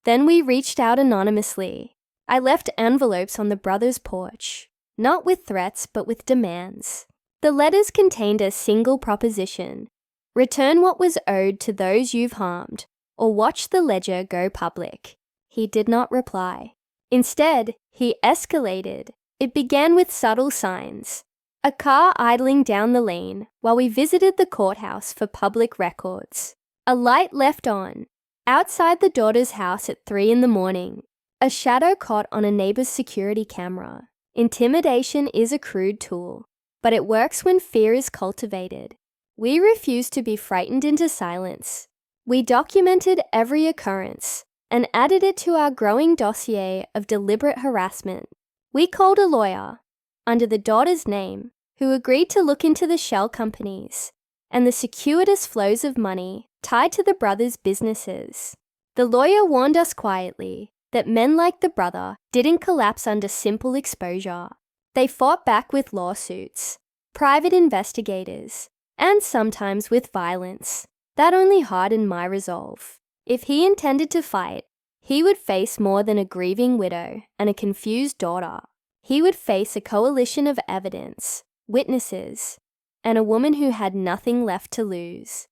Speaker 1: Then we reached out anonymously. I left envelopes on the brothers' porch, not with threats but with demands. The letters contained a single proposition: return what was owed to those you've harmed, or watch the ledger go public. He did not reply. Instead, he escalated. It began with subtle signs. A car idling down the lane while we visited the courthouse for public records. A light left on, outside the daughter's house at 3 a.m. A shadow caught on a neighbor's security camera. Intimidation is a crude tool, but it works when fear is cultivated. We refused to be frightened into silence. We documented every occurrence and added it to our growing dossier of deliberate harassment. We called a lawyer, under the daughter's name, who agreed to look into the shell companies and the circuitous flows of money tied to the brothers' businesses. The lawyer warned us quietly that men like the brother didn't collapse under simple exposure. They fought back with lawsuits, private investigators, and sometimes with violence. That only hardened my resolve. If he intended to fight, he would face more than a grieving widow and a confused daughter. He would face a coalition of evidence, witnesses, and a woman who had nothing left to lose.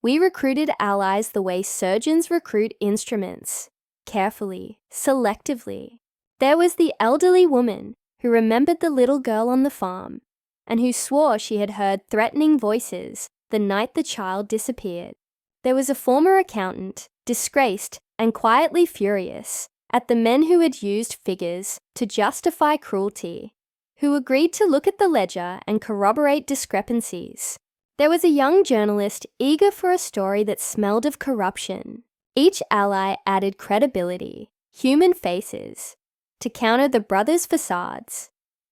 Speaker 1: We recruited allies the way surgeons recruit instruments, carefully, selectively. There was the elderly woman who remembered the little girl on the farm and who swore she had heard threatening voices the night the child disappeared. There was a former accountant, disgraced and quietly furious at the men who had used figures to justify cruelty, who agreed to look at the ledger and corroborate discrepancies. There was a young journalist eager for a story that smelled of corruption. Each ally added credibility, human faces, to counter the brothers' facades.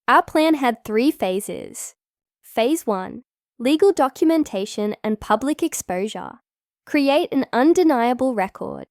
Speaker 1: Our plan had 3 phases. Phase 1, legal documentation and public exposure. Create an undeniable record.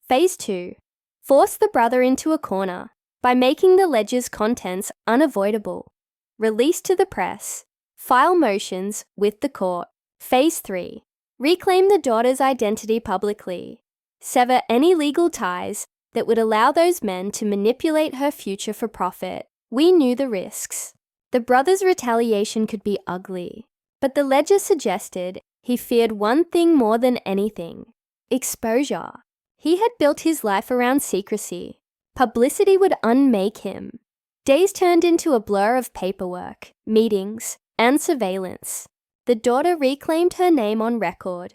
Speaker 1: Phase 2, force the brother into a corner by making the ledger's contents unavoidable. Release to the press. File motions with the court. Phase 3, reclaim the daughter's identity publicly. Sever any legal ties that would allow those men to manipulate her future for profit. We knew the risks. The brother's retaliation could be ugly, but the ledger suggested he feared one thing more than anything: exposure. He had built his life around secrecy. Publicity would unmake him. Days turned into a blur of paperwork, meetings, and surveillance. The daughter reclaimed her name on record,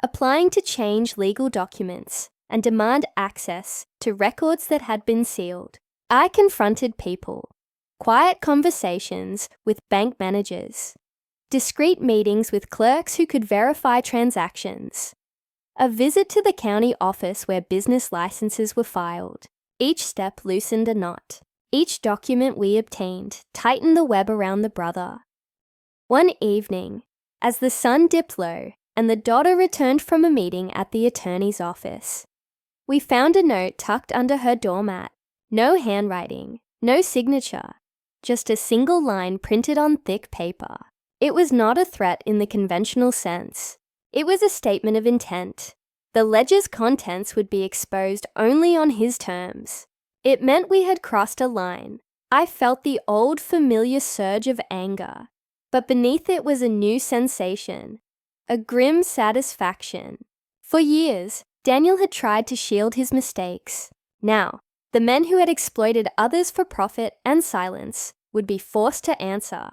Speaker 1: applying to change legal documents and demand access to records that had been sealed. I confronted people. Quiet conversations with bank managers. Discreet meetings with clerks who could verify transactions. A visit to the county office where business licenses were filed. Each step loosened a knot. Each document we obtained tightened the web around the brother. One evening, as the sun dipped low and the daughter returned from a meeting at the attorney's office, we found a note tucked under her doormat. No handwriting, no signature, just a single line printed on thick paper. It was not a threat in the conventional sense. It was a statement of intent. The ledger's contents would be exposed only on his terms. It meant we had crossed a line. I felt the old familiar surge of anger, but beneath it was a new sensation, a grim satisfaction. For years, Daniel had tried to shield his mistakes. Now, the men who had exploited others for profit and silence would be forced to answer.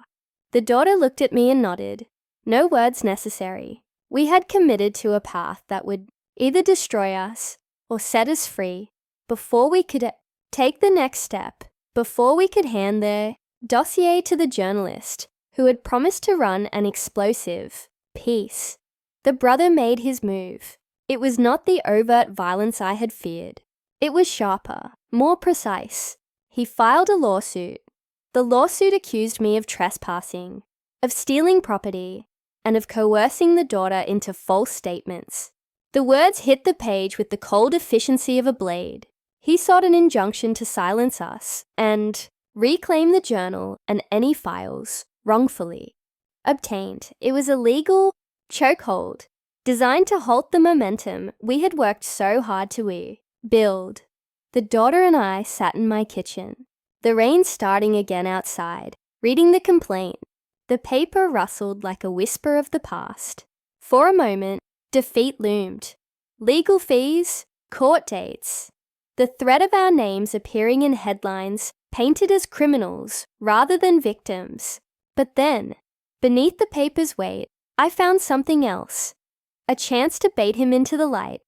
Speaker 1: The daughter looked at me and nodded. No words necessary. We had committed to a path that would either destroy us or set us free before we could take the next step, before we could hand their dossier to the journalist who had promised to run an explosive piece. The brother made his move. It was not the overt violence I had feared. It was sharper, more precise. He filed a lawsuit. The lawsuit accused me of trespassing, of stealing property, and of coercing the daughter into false statements. The words hit the page with the cold efficiency of a blade. He sought an injunction to silence us and reclaim the journal and any files wrongfully obtained. It was a legal chokehold designed to halt the momentum we had worked so hard to build. The daughter and I sat in my kitchen, the rain starting again outside, reading the complaint. The paper rustled like a whisper of the past. For a moment, defeat loomed. Legal fees, court dates. The threat of our names appearing in headlines painted as criminals rather than victims. But then, beneath the paper's weight, I found something else. A chance to bait him into the light.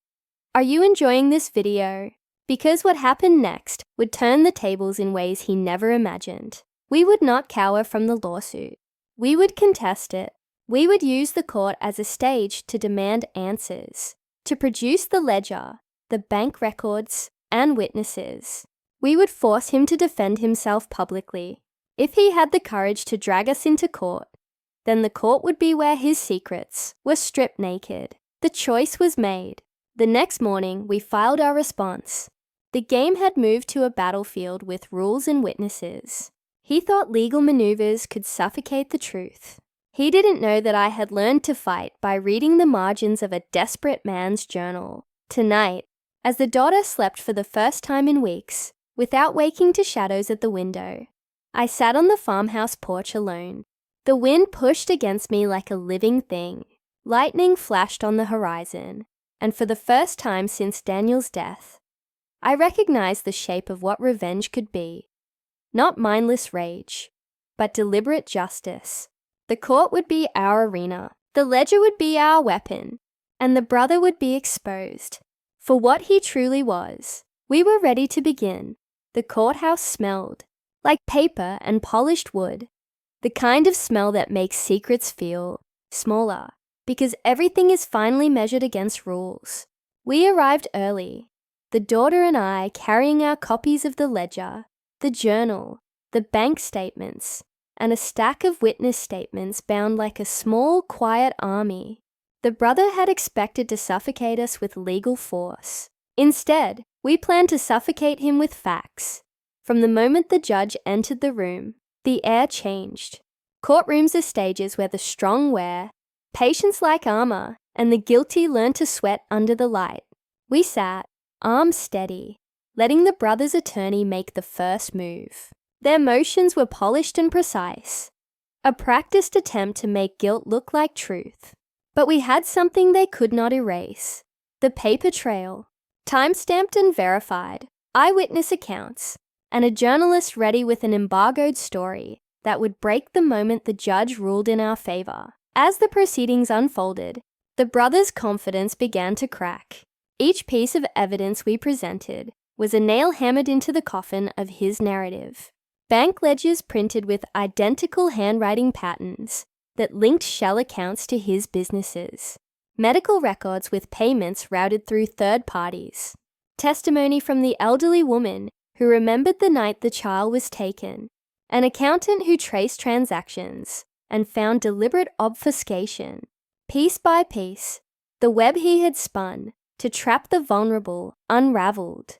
Speaker 1: Are you enjoying this video? Because what happened next would turn the tables in ways he never imagined. We would not cower from the lawsuit. We would contest it. We would use the court as a stage to demand answers, to produce the ledger, the bank records, and witnesses. We would force him to defend himself publicly. If he had the courage to drag us into court, then the court would be where his secrets were stripped naked. The choice was made. The next morning, we filed our response. The game had moved to a battlefield with rules and witnesses. He thought legal maneuvers could suffocate the truth. He didn't know that I had learned to fight by reading the margins of a desperate man's journal. Tonight, as the daughter slept for the first time in weeks, without waking to shadows at the window, I sat on the farmhouse porch alone. The wind pushed against me like a living thing. Lightning flashed on the horizon, and for the first time since Daniel's death, I recognized the shape of what revenge could be. Not mindless rage, but deliberate justice. The court would be our arena. The ledger would be our weapon, and the brother would be exposed for what he truly was. We were ready to begin. The courthouse smelled like paper and polished wood, the kind of smell that makes secrets feel smaller, because everything is finally measured against rules. We arrived early. the daughter and I carrying our copies of the ledger, the journal, the bank statements, and a stack of witness statements bound like a small, quiet army. The brother had expected to suffocate us with legal force. Instead, we planned to suffocate him with facts. From the moment the judge entered the room, the air changed. Courtrooms are stages where the strong wear, patience like armor, and the guilty learn to sweat under the light. We sat, arms steady, letting the brother's attorney make the first move. Their motions were polished and precise, a practiced attempt to make guilt look like truth. But we had something they could not erase: the paper trail, time-stamped and verified, eyewitness accounts, and a journalist ready with an embargoed story that would break the moment the judge ruled in our favor. As the proceedings unfolded, the brothers' confidence began to crack. Each piece of evidence we presented was a nail hammered into the coffin of his narrative. Bank ledgers printed with identical handwriting patterns that linked shell accounts to his businesses. Medical records with payments routed through third parties. Testimony from the elderly woman who remembered the night the child was taken. An accountant who traced transactions and found deliberate obfuscation. Piece by piece, the web he had spun to trap the vulnerable unraveled.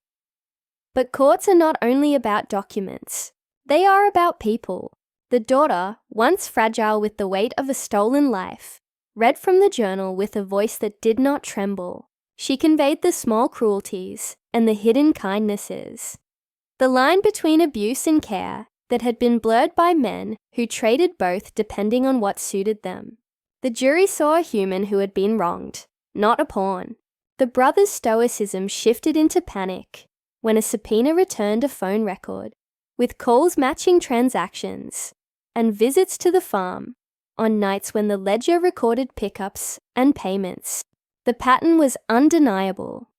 Speaker 1: But courts are not only about documents. They are about people. The daughter, once fragile with the weight of a stolen life, read from the journal with a voice that did not tremble. She conveyed the small cruelties and the hidden kindnesses. The line between abuse and care that had been blurred by men who traded both depending on what suited them. The jury saw a human who had been wronged, not a pawn. The brothers' stoicism shifted into panic when a subpoena returned a phone record with calls matching transactions and visits to the farm on nights when the ledger recorded pickups and payments. The pattern was undeniable.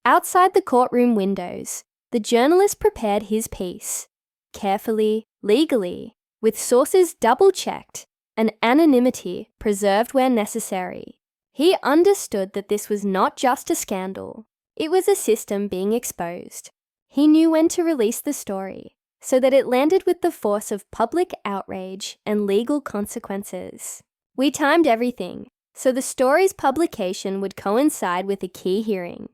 Speaker 1: Outside the courtroom windows, the journalist prepared his piece, carefully, legally, with sources double-checked and anonymity preserved where necessary. He understood that this was not just a scandal, it was a system being exposed. He knew when to release the story, so that it landed with the force of public outrage and legal consequences. We timed everything, so the story's publication would coincide with a key hearing,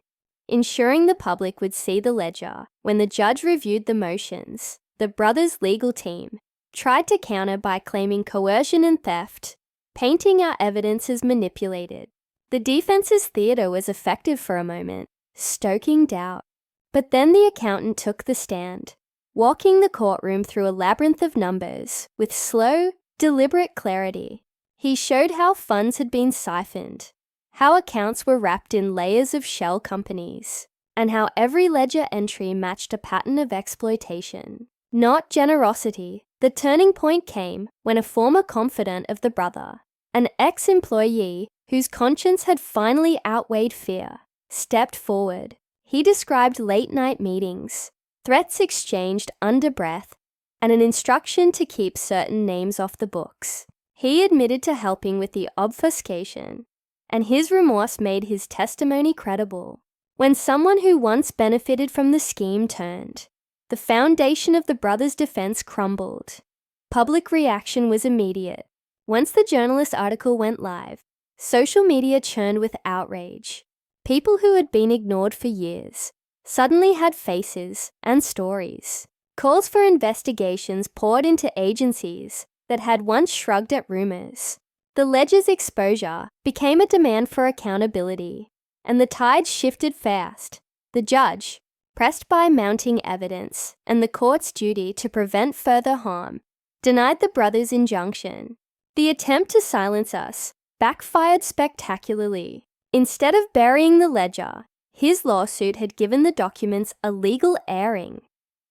Speaker 1: ensuring the public would see the ledger. When the judge reviewed the motions, the brothers' legal team tried to counter by claiming coercion and theft, painting our evidence as manipulated. The defense's theater was effective for a moment, stoking doubt. But then the accountant took the stand, walking the courtroom through a labyrinth of numbers with slow, deliberate clarity. He showed how funds had been siphoned, how accounts were wrapped in layers of shell companies, and how every ledger entry matched a pattern of exploitation, not generosity. The turning point came when a former confidant of the brother, an ex-employee whose conscience had finally outweighed fear, stepped forward. He described late-night meetings, threats exchanged under breath, and an instruction to keep certain names off the books. He admitted to helping with the obfuscation, and his remorse made his testimony credible. When someone who once benefited from the scheme turned, the foundation of the brothers' defense crumbled. Public reaction was immediate. Once the journalist article went live, social media churned with outrage. People who had been ignored for years suddenly had faces and stories. Calls for investigations poured into agencies that had once shrugged at rumors. The ledger's exposure became a demand for accountability, and the tide shifted fast. The judge, pressed by mounting evidence and the court's duty to prevent further harm, denied the brothers' injunction. The attempt to silence us backfired spectacularly. Instead of burying the ledger, his lawsuit had given the documents a legal airing,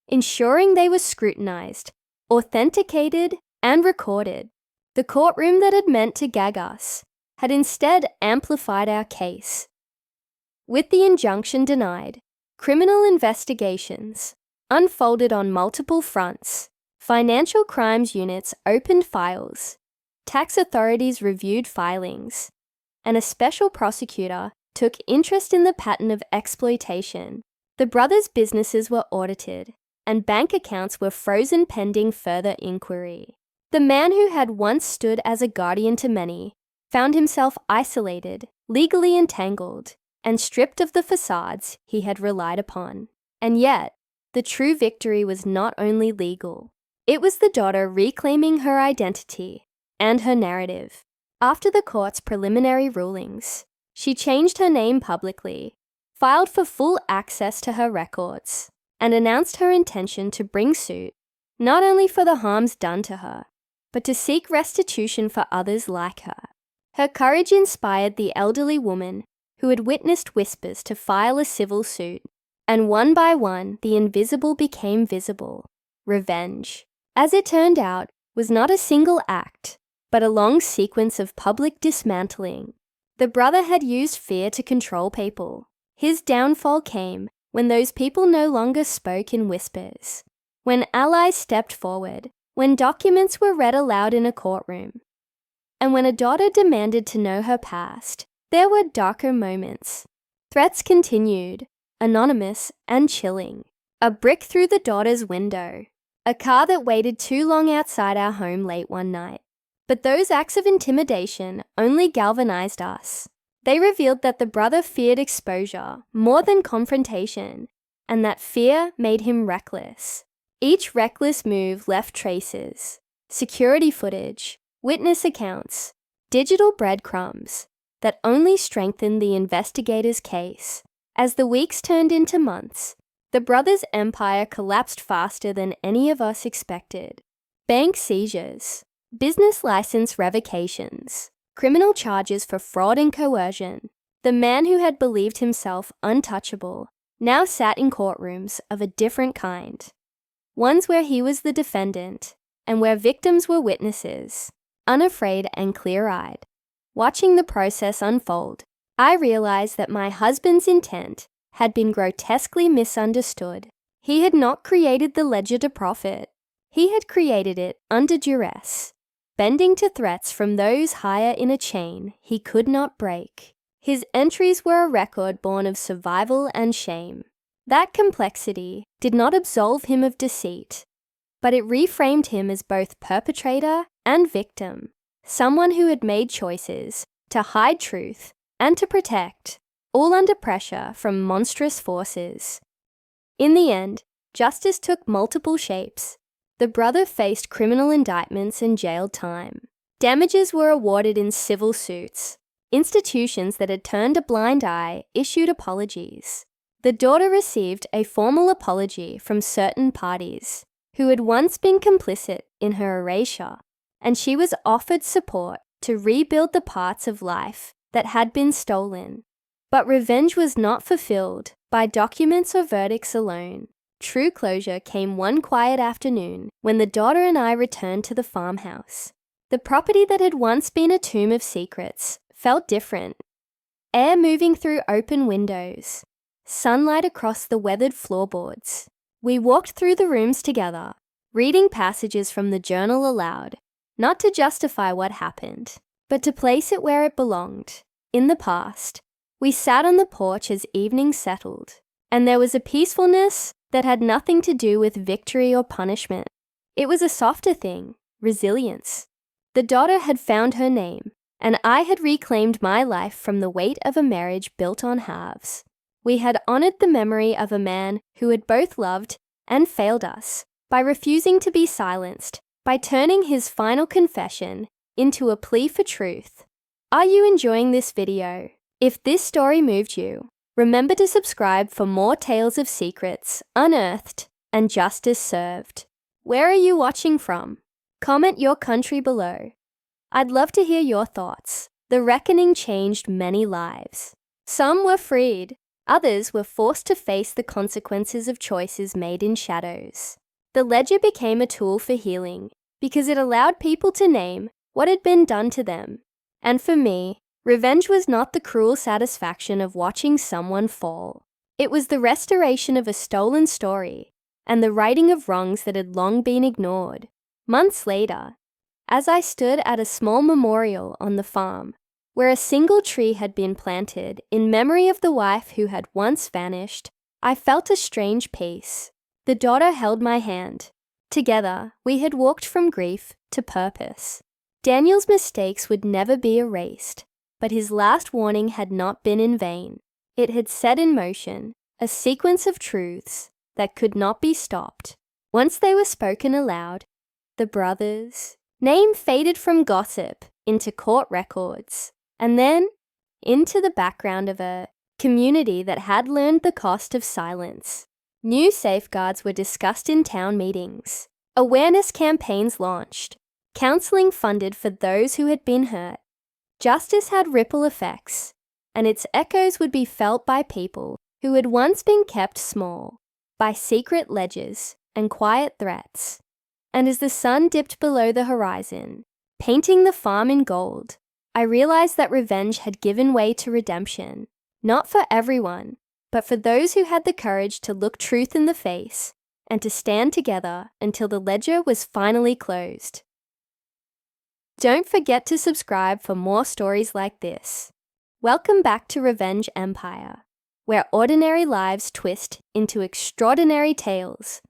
Speaker 1: ensuring they were scrutinized, authenticated, and recorded. The courtroom that had meant to gag us had instead amplified our case. With the injunction denied, criminal investigations unfolded on multiple fronts. Financial crimes units opened files, tax authorities reviewed filings, and a special prosecutor took interest in the pattern of exploitation. The brothers' businesses were audited, and bank accounts were frozen pending further inquiry. The man who had once stood as a guardian to many found himself isolated, legally entangled, and stripped of the facades he had relied upon. And yet, the true victory was not only legal. It was the daughter reclaiming her identity and her narrative. After the court's preliminary rulings, she changed her name publicly, filed for full access to her records, and announced her intention to bring suit, not only for the harms done to her, but to seek restitution for others like her. Her courage inspired the elderly woman who had witnessed whispers to file a civil suit, and one by one the invisible became visible. Revenge, as it turned out, was not a single act, but a long sequence of public dismantling. The brother had used fear to control people. His downfall came when those people no longer spoke in whispers, when allies stepped forward, when documents were read aloud in a courtroom, and when a daughter demanded to know her past. There were darker moments. Threats continued, anonymous and chilling. A brick through the daughter's window. A car that waited too long outside our home late one night. But those acts of intimidation only galvanized us. They revealed that the brother feared exposure more than confrontation, and that fear made him reckless. Each reckless move left traces. Security footage, witness accounts, digital breadcrumbs that only strengthened the investigator's case. As the weeks turned into months, the brothers' empire collapsed faster than any of us expected. Bank seizures, business license revocations, criminal charges for fraud and coercion. The man who had believed himself untouchable now sat in courtrooms of a different kind. Ones where he was the defendant, and where victims were witnesses, unafraid and clear-eyed. Watching the process unfold, I realized that my husband's intent had been grotesquely misunderstood. He had not created the ledger to profit. He had created it under duress, bending to threats from those higher in a chain he could not break. His entries were a record born of survival and shame. That complexity did not absolve him of deceit, but it reframed him as both perpetrator and victim, someone who had made choices to hide truth and to protect, all under pressure from monstrous forces. In the end, justice took multiple shapes. The brother faced criminal indictments and jail time. Damages were awarded in civil suits. Institutions that had turned a blind eye issued apologies. The daughter received a formal apology from certain parties who had once been complicit in her erasure, and she was offered support to rebuild the parts of life that had been stolen. But revenge was not fulfilled by documents or verdicts alone. True closure came one quiet afternoon when the daughter and I returned to the farmhouse. The property that had once been a tomb of secrets felt different. Air moving through open windows, sunlight across the weathered floorboards. We walked through the rooms together, reading passages from the journal aloud, not to justify what happened, but to place it where it belonged, in the past. We sat on the porch as evening settled, and there was a peacefulness that had nothing to do with victory or punishment. It was a softer thing, resilience. The daughter had found her name, and I had reclaimed my life from the weight of a marriage built on halves. We had honored the memory of a man who had both loved and failed us by refusing to be silenced, by turning his final confession into a plea for truth. Are you enjoying this video? If this story moved you, remember to subscribe for more tales of secrets unearthed and justice served. Where are you watching from? Comment your country below. I'd love to hear your thoughts. The reckoning changed many lives. Some were freed. Others were forced to face the consequences of choices made in shadows. The ledger became a tool for healing because it allowed people to name what had been done to them. And for me, revenge was not the cruel satisfaction of watching someone fall. It was the restoration of a stolen story and the righting of wrongs that had long been ignored. Months later, as I stood at a small memorial on the farm, where a single tree had been planted in memory of the wife who had once vanished, I felt a strange peace. The daughter held my hand. Together, we had walked from grief to purpose. Daniel's mistakes would never be erased, but his last warning had not been in vain. It had set in motion a sequence of truths that could not be stopped. Once they were spoken aloud, the brothers' name faded from gossip into court records, and then into the background of a community that had learned the cost of silence. New safeguards were discussed in town meetings, awareness campaigns launched, counseling funded for those who had been hurt. Justice had ripple effects, and its echoes would be felt by people who had once been kept small by secret ledgers and quiet threats. And as the sun dipped below the horizon, painting the farm in gold, I realized that revenge had given way to redemption, not for everyone, but for those who had the courage to look truth in the face and to stand together until the ledger was finally closed. Don't forget to subscribe for more stories like this. Welcome back to Revenge Empire, where ordinary lives twist into extraordinary tales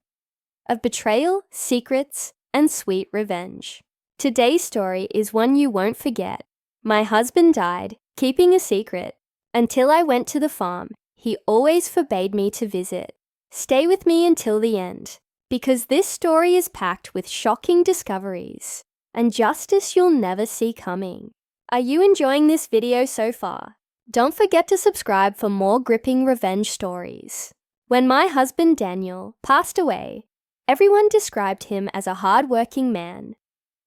Speaker 1: of betrayal, secrets, and sweet revenge. Today's story is one you won't forget. My husband died, keeping a secret. Until I went to the farm, he always forbade me to visit. Stay with me until the end, because this story is packed with shocking discoveries and justice you'll never see coming. Are you enjoying this video so far? Don't forget to subscribe for more gripping revenge stories. When my husband Daniel passed away, everyone described him as a hard-working man,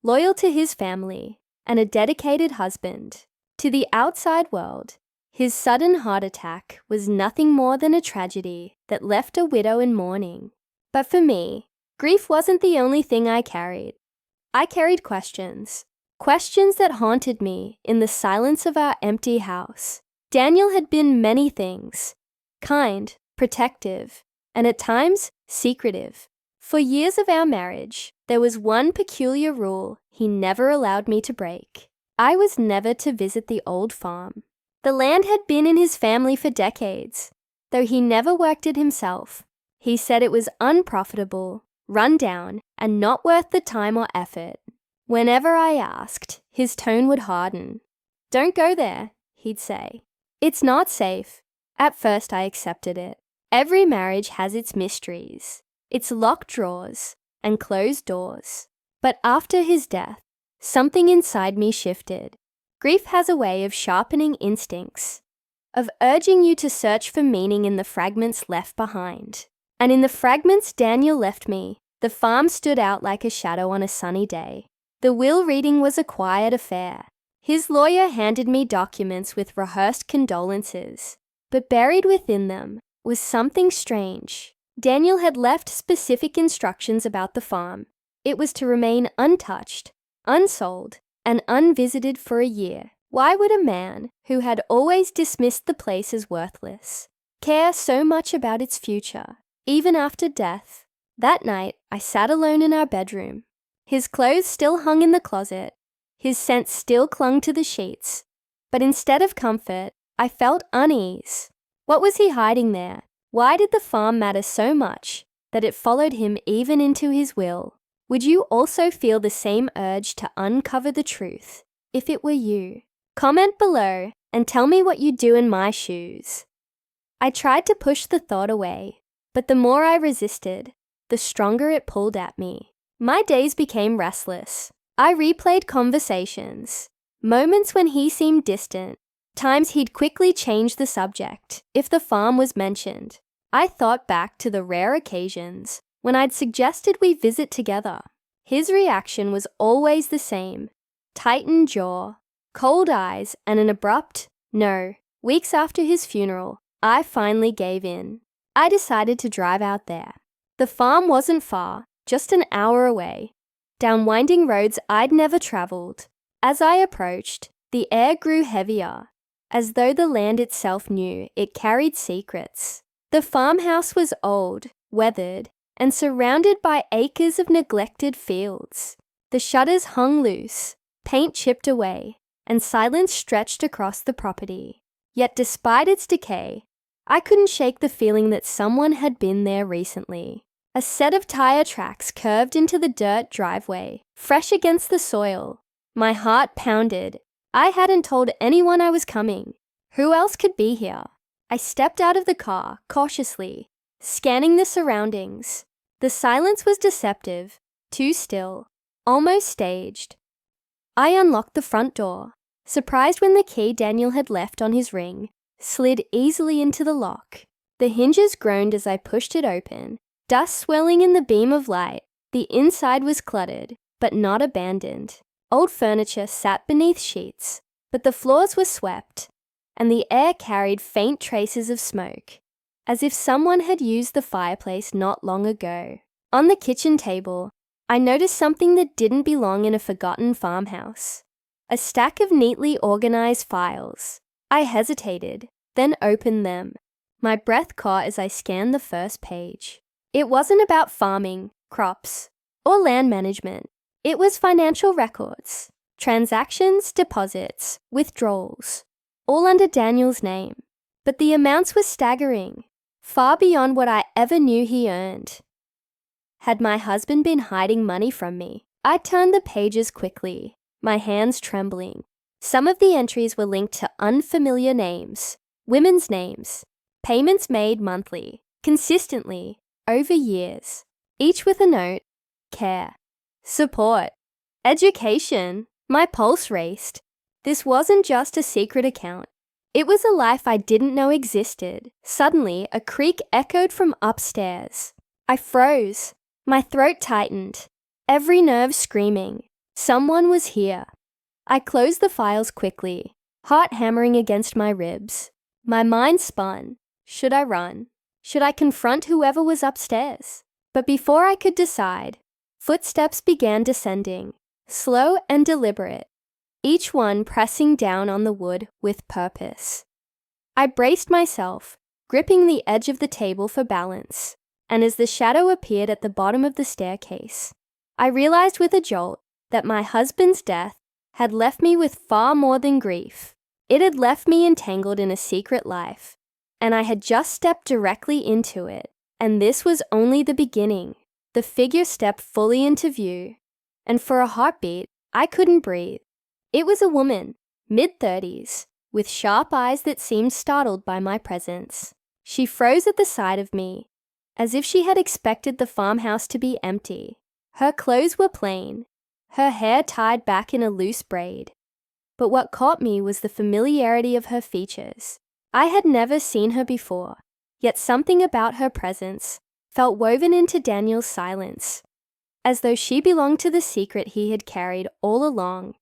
Speaker 1: loyal to his family, and a dedicated husband. To the outside world, his sudden heart attack was nothing more than a tragedy that left a widow in mourning. But for me, grief wasn't the only thing I carried. I carried questions that haunted me in the silence of our empty house. Daniel had been many things: kind, protective, and at times secretive. For years of our marriage, there was one peculiar rule he never allowed me to break. I was never to visit the old farm. The land had been in his family for decades, though he never worked it himself. He said it was unprofitable, run down, and not worth the time or effort. Whenever I asked, his tone would harden. "Don't go there," he'd say. "It's not safe." At first I accepted it. Every marriage has its mysteries, its locked drawers and closed doors. But after his death, something inside me shifted. Grief has a way of sharpening instincts, of urging you to search for meaning in the fragments left behind. And in the fragments Daniel left me, the farm stood out like a shadow on a sunny day. The will reading was a quiet affair. His lawyer handed me documents with rehearsed condolences, but buried within them was something strange. Daniel had left specific instructions about the farm. It was to remain untouched, unsold, and unvisited for a year. Why would a man who had always dismissed the place as worthless care so much about its future, even after death? That night, I sat alone in our bedroom. His clothes still hung in the closet. His scent still clung to the sheets. But instead of comfort, I felt unease. What was he hiding there? Why did the farm matter so much that it followed him even into his will? Would you also feel the same urge to uncover the truth if it were you? Comment below and tell me what you'd do in my shoes. I tried to push the thought away, but the more I resisted, the stronger it pulled at me. My days became restless. I replayed conversations, moments when he seemed distant, times he'd quickly change the subject if the farm was mentioned. I thought back to the rare occasions when I'd suggested we visit together. His reaction was always the same: tightened jaw, cold eyes, and an abrupt no. Weeks after his funeral, I finally gave in. I decided to drive out there. The farm wasn't far, just an hour away, down winding roads I'd never traveled. As I approached, the air grew heavier, as though the land itself knew it carried secrets. The farmhouse was old, weathered, and surrounded by acres of neglected fields. The shutters hung loose, paint chipped away, and silence stretched across the property. Yet despite its decay, I couldn't shake the feeling that someone had been there recently. A set of tire tracks curved into the dirt driveway, fresh against the soil. My heart pounded. I hadn't told anyone I was coming. Who else could be here? I stepped out of the car, cautiously, scanning the surroundings. The silence was deceptive, too still, almost staged. I unlocked the front door, surprised when the key Daniel had left on his ring slid easily into the lock. The hinges groaned as I pushed it open, dust swirling in the beam of light. The inside was cluttered, but not abandoned. Old furniture sat beneath sheets, but the floors were swept, and the air carried faint traces of smoke, as if someone had used the fireplace not long ago. On the kitchen table, I noticed something that didn't belong in a forgotten farmhouse. A stack of neatly organized files. I hesitated, then opened them. My breath caught as I scanned the first page. It wasn't about farming, crops, or land management. It was financial records, transactions, deposits, withdrawals, all under Daniel's name. But the amounts were staggering, far beyond what I ever knew he earned. Had my husband been hiding money from me? I turned the pages quickly, my hands trembling. Some of the entries were linked to unfamiliar names, women's names, payments made monthly, consistently, over years, each with a note: care, support, education. My pulse raced. This wasn't just a secret account. It was a life I didn't know existed. Suddenly, a creak echoed from upstairs. I froze. My throat tightened, every nerve screaming. Someone was here. I closed the files quickly, heart hammering against my ribs. My mind spun. Should I run? Should I confront whoever was upstairs? But before I could decide, footsteps began descending, slow and deliberate, each one pressing down on the wood with purpose. I braced myself, gripping the edge of the table for balance, and as the shadow appeared at the bottom of the staircase, I realized with a jolt that my husband's death had left me with far more than grief. It had left me entangled in a secret life, and I had just stepped directly into it. And this was only the beginning. The figure stepped fully into view, and for a heartbeat, I couldn't breathe. It was a woman, mid-30s, with sharp eyes that seemed startled by my presence. She froze at the sight of me, as if she had expected the farmhouse to be empty. Her clothes were plain, her hair tied back in a loose braid. But what caught me was the familiarity of her features. I had never seen her before, yet something about her presence felt woven into Daniel's silence, as though she belonged to the secret he had carried all along.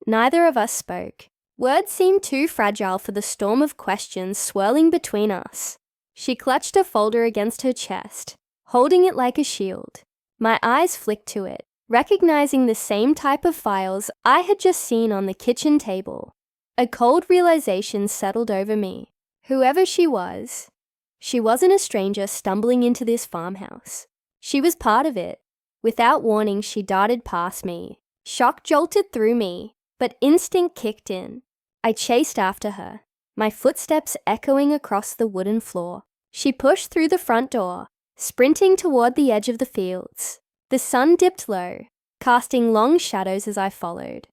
Speaker 1: Neither of us spoke. Words seemed too fragile for the storm of questions swirling between us. She clutched a folder against her chest, holding it like a shield. My eyes flicked to it, recognizing the same type of files I had just seen on the kitchen table. A cold realization settled over me. Whoever she wasn't a stranger stumbling into this farmhouse. She was part of it. Without warning, she darted past me. Shock jolted through me, but instinct kicked in. I chased after her, my footsteps echoing across the wooden floor. She pushed through the front door, sprinting toward the edge of the fields. The sun dipped low, casting long shadows as I followed.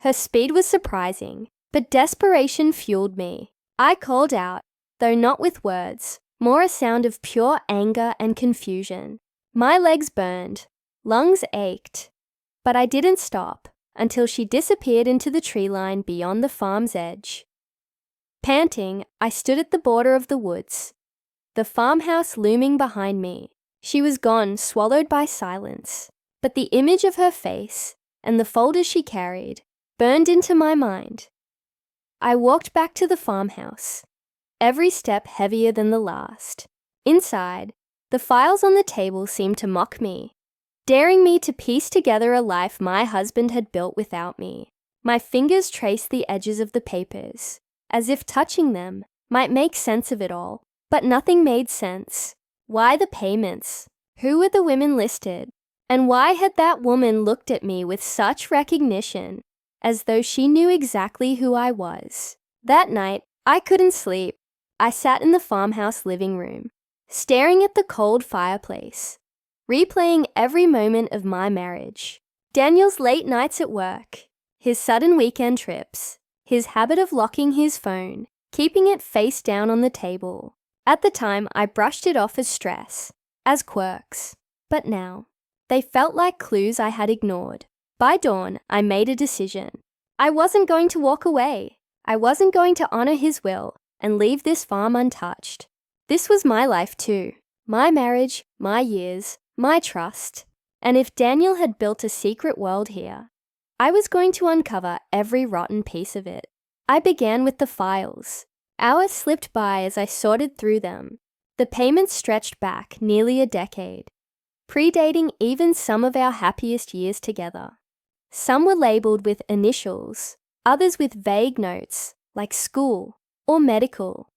Speaker 1: Her speed was surprising, but desperation fueled me. I called out, though not with words, more a sound of pure anger and confusion. My legs burned, lungs ached, but I didn't stop until she disappeared into the tree line beyond the farm's edge. Panting, I stood at the border of the woods, the farmhouse looming behind me. She was gone, swallowed by silence, but the image of her face and the folder she carried burned into my mind. I walked back to the farmhouse, every step heavier than the last. Inside, the files on the table seemed to mock me, daring me to piece together a life my husband had built without me. My fingers traced the edges of the papers, as if touching them might make sense of it all. But nothing made sense. Why the payments? Who were the women listed? And why had that woman looked at me with such recognition, as though she knew exactly who I was? That night, I couldn't sleep. I sat in the farmhouse living room, staring at the cold fireplace, replaying every moment of my marriage. Daniel's late nights at work, his sudden weekend trips, his habit of locking his phone, keeping it face down on the table. At the time, I brushed it off as stress, as quirks. But now, they felt like clues I had ignored. By dawn, I made a decision. I wasn't going to walk away. I wasn't going to honor his will and leave this farm untouched. This was my life too. My marriage, my years, my trust. And if Daniel had built a secret world here, I was going to uncover every rotten piece of it. I began with the files. Hours slipped by as I sorted through them. The payments stretched back nearly a decade, predating even some of our happiest years together. Some were labeled with initials, others with vague notes, like school or medical.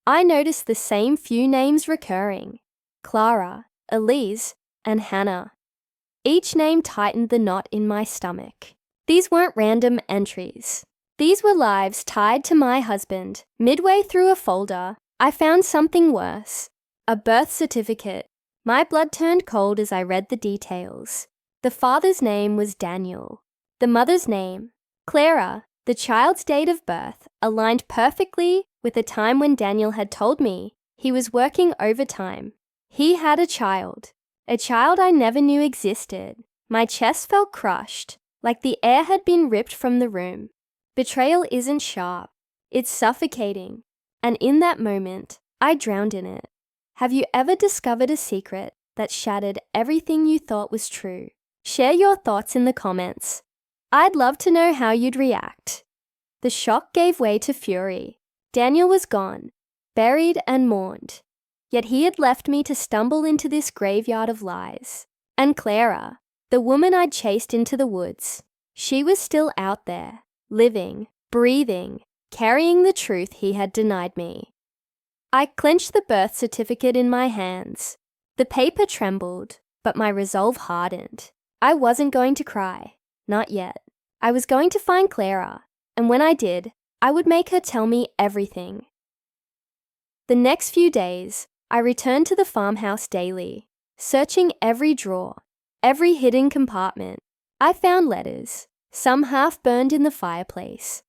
Speaker 1: I noticed the same few names recurring: Clara, Elise, and Hannah. Each name tightened the knot in my stomach. These weren't random entries. These were lives tied to my husband. Midway through a folder, I found something worse: a birth certificate. My blood turned cold as I read the details. The father's name was Daniel. The mother's name, Clara. The child's date of birth aligned perfectly with the time when Daniel had told me he was working overtime. He had a child I never knew existed. My chest felt crushed, like the air had been ripped from the room. Betrayal isn't sharp, it's suffocating, and in that moment, I drowned in it. Have you ever discovered a secret that shattered everything you thought was true? Share your thoughts in the comments. I'd love to know how you'd react. The shock gave way to fury. Daniel was gone, buried and mourned. Yet he had left me to stumble into this graveyard of lies. And Clara, the woman I'd chased into the woods, she was still out there, living, breathing, carrying the truth he had denied me. I clenched the birth certificate in my hands. The paper trembled, but my resolve hardened. I wasn't going to cry, not yet. I was going to find Clara, and when I did, I would make her tell me everything. The next few days, I returned to the farmhouse daily, searching every drawer, every hidden compartment. I found letters, some half burned in the fireplace,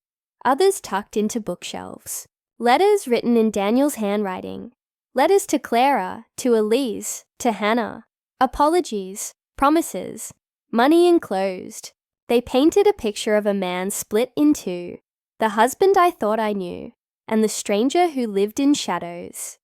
Speaker 1: others tucked into bookshelves. Letters written in Daniel's handwriting. Letters to Clara, to Elise, to Hannah. Apologies, promises, money enclosed. They painted a picture of a man split in two, the husband I thought I knew, and the stranger who lived in shadows.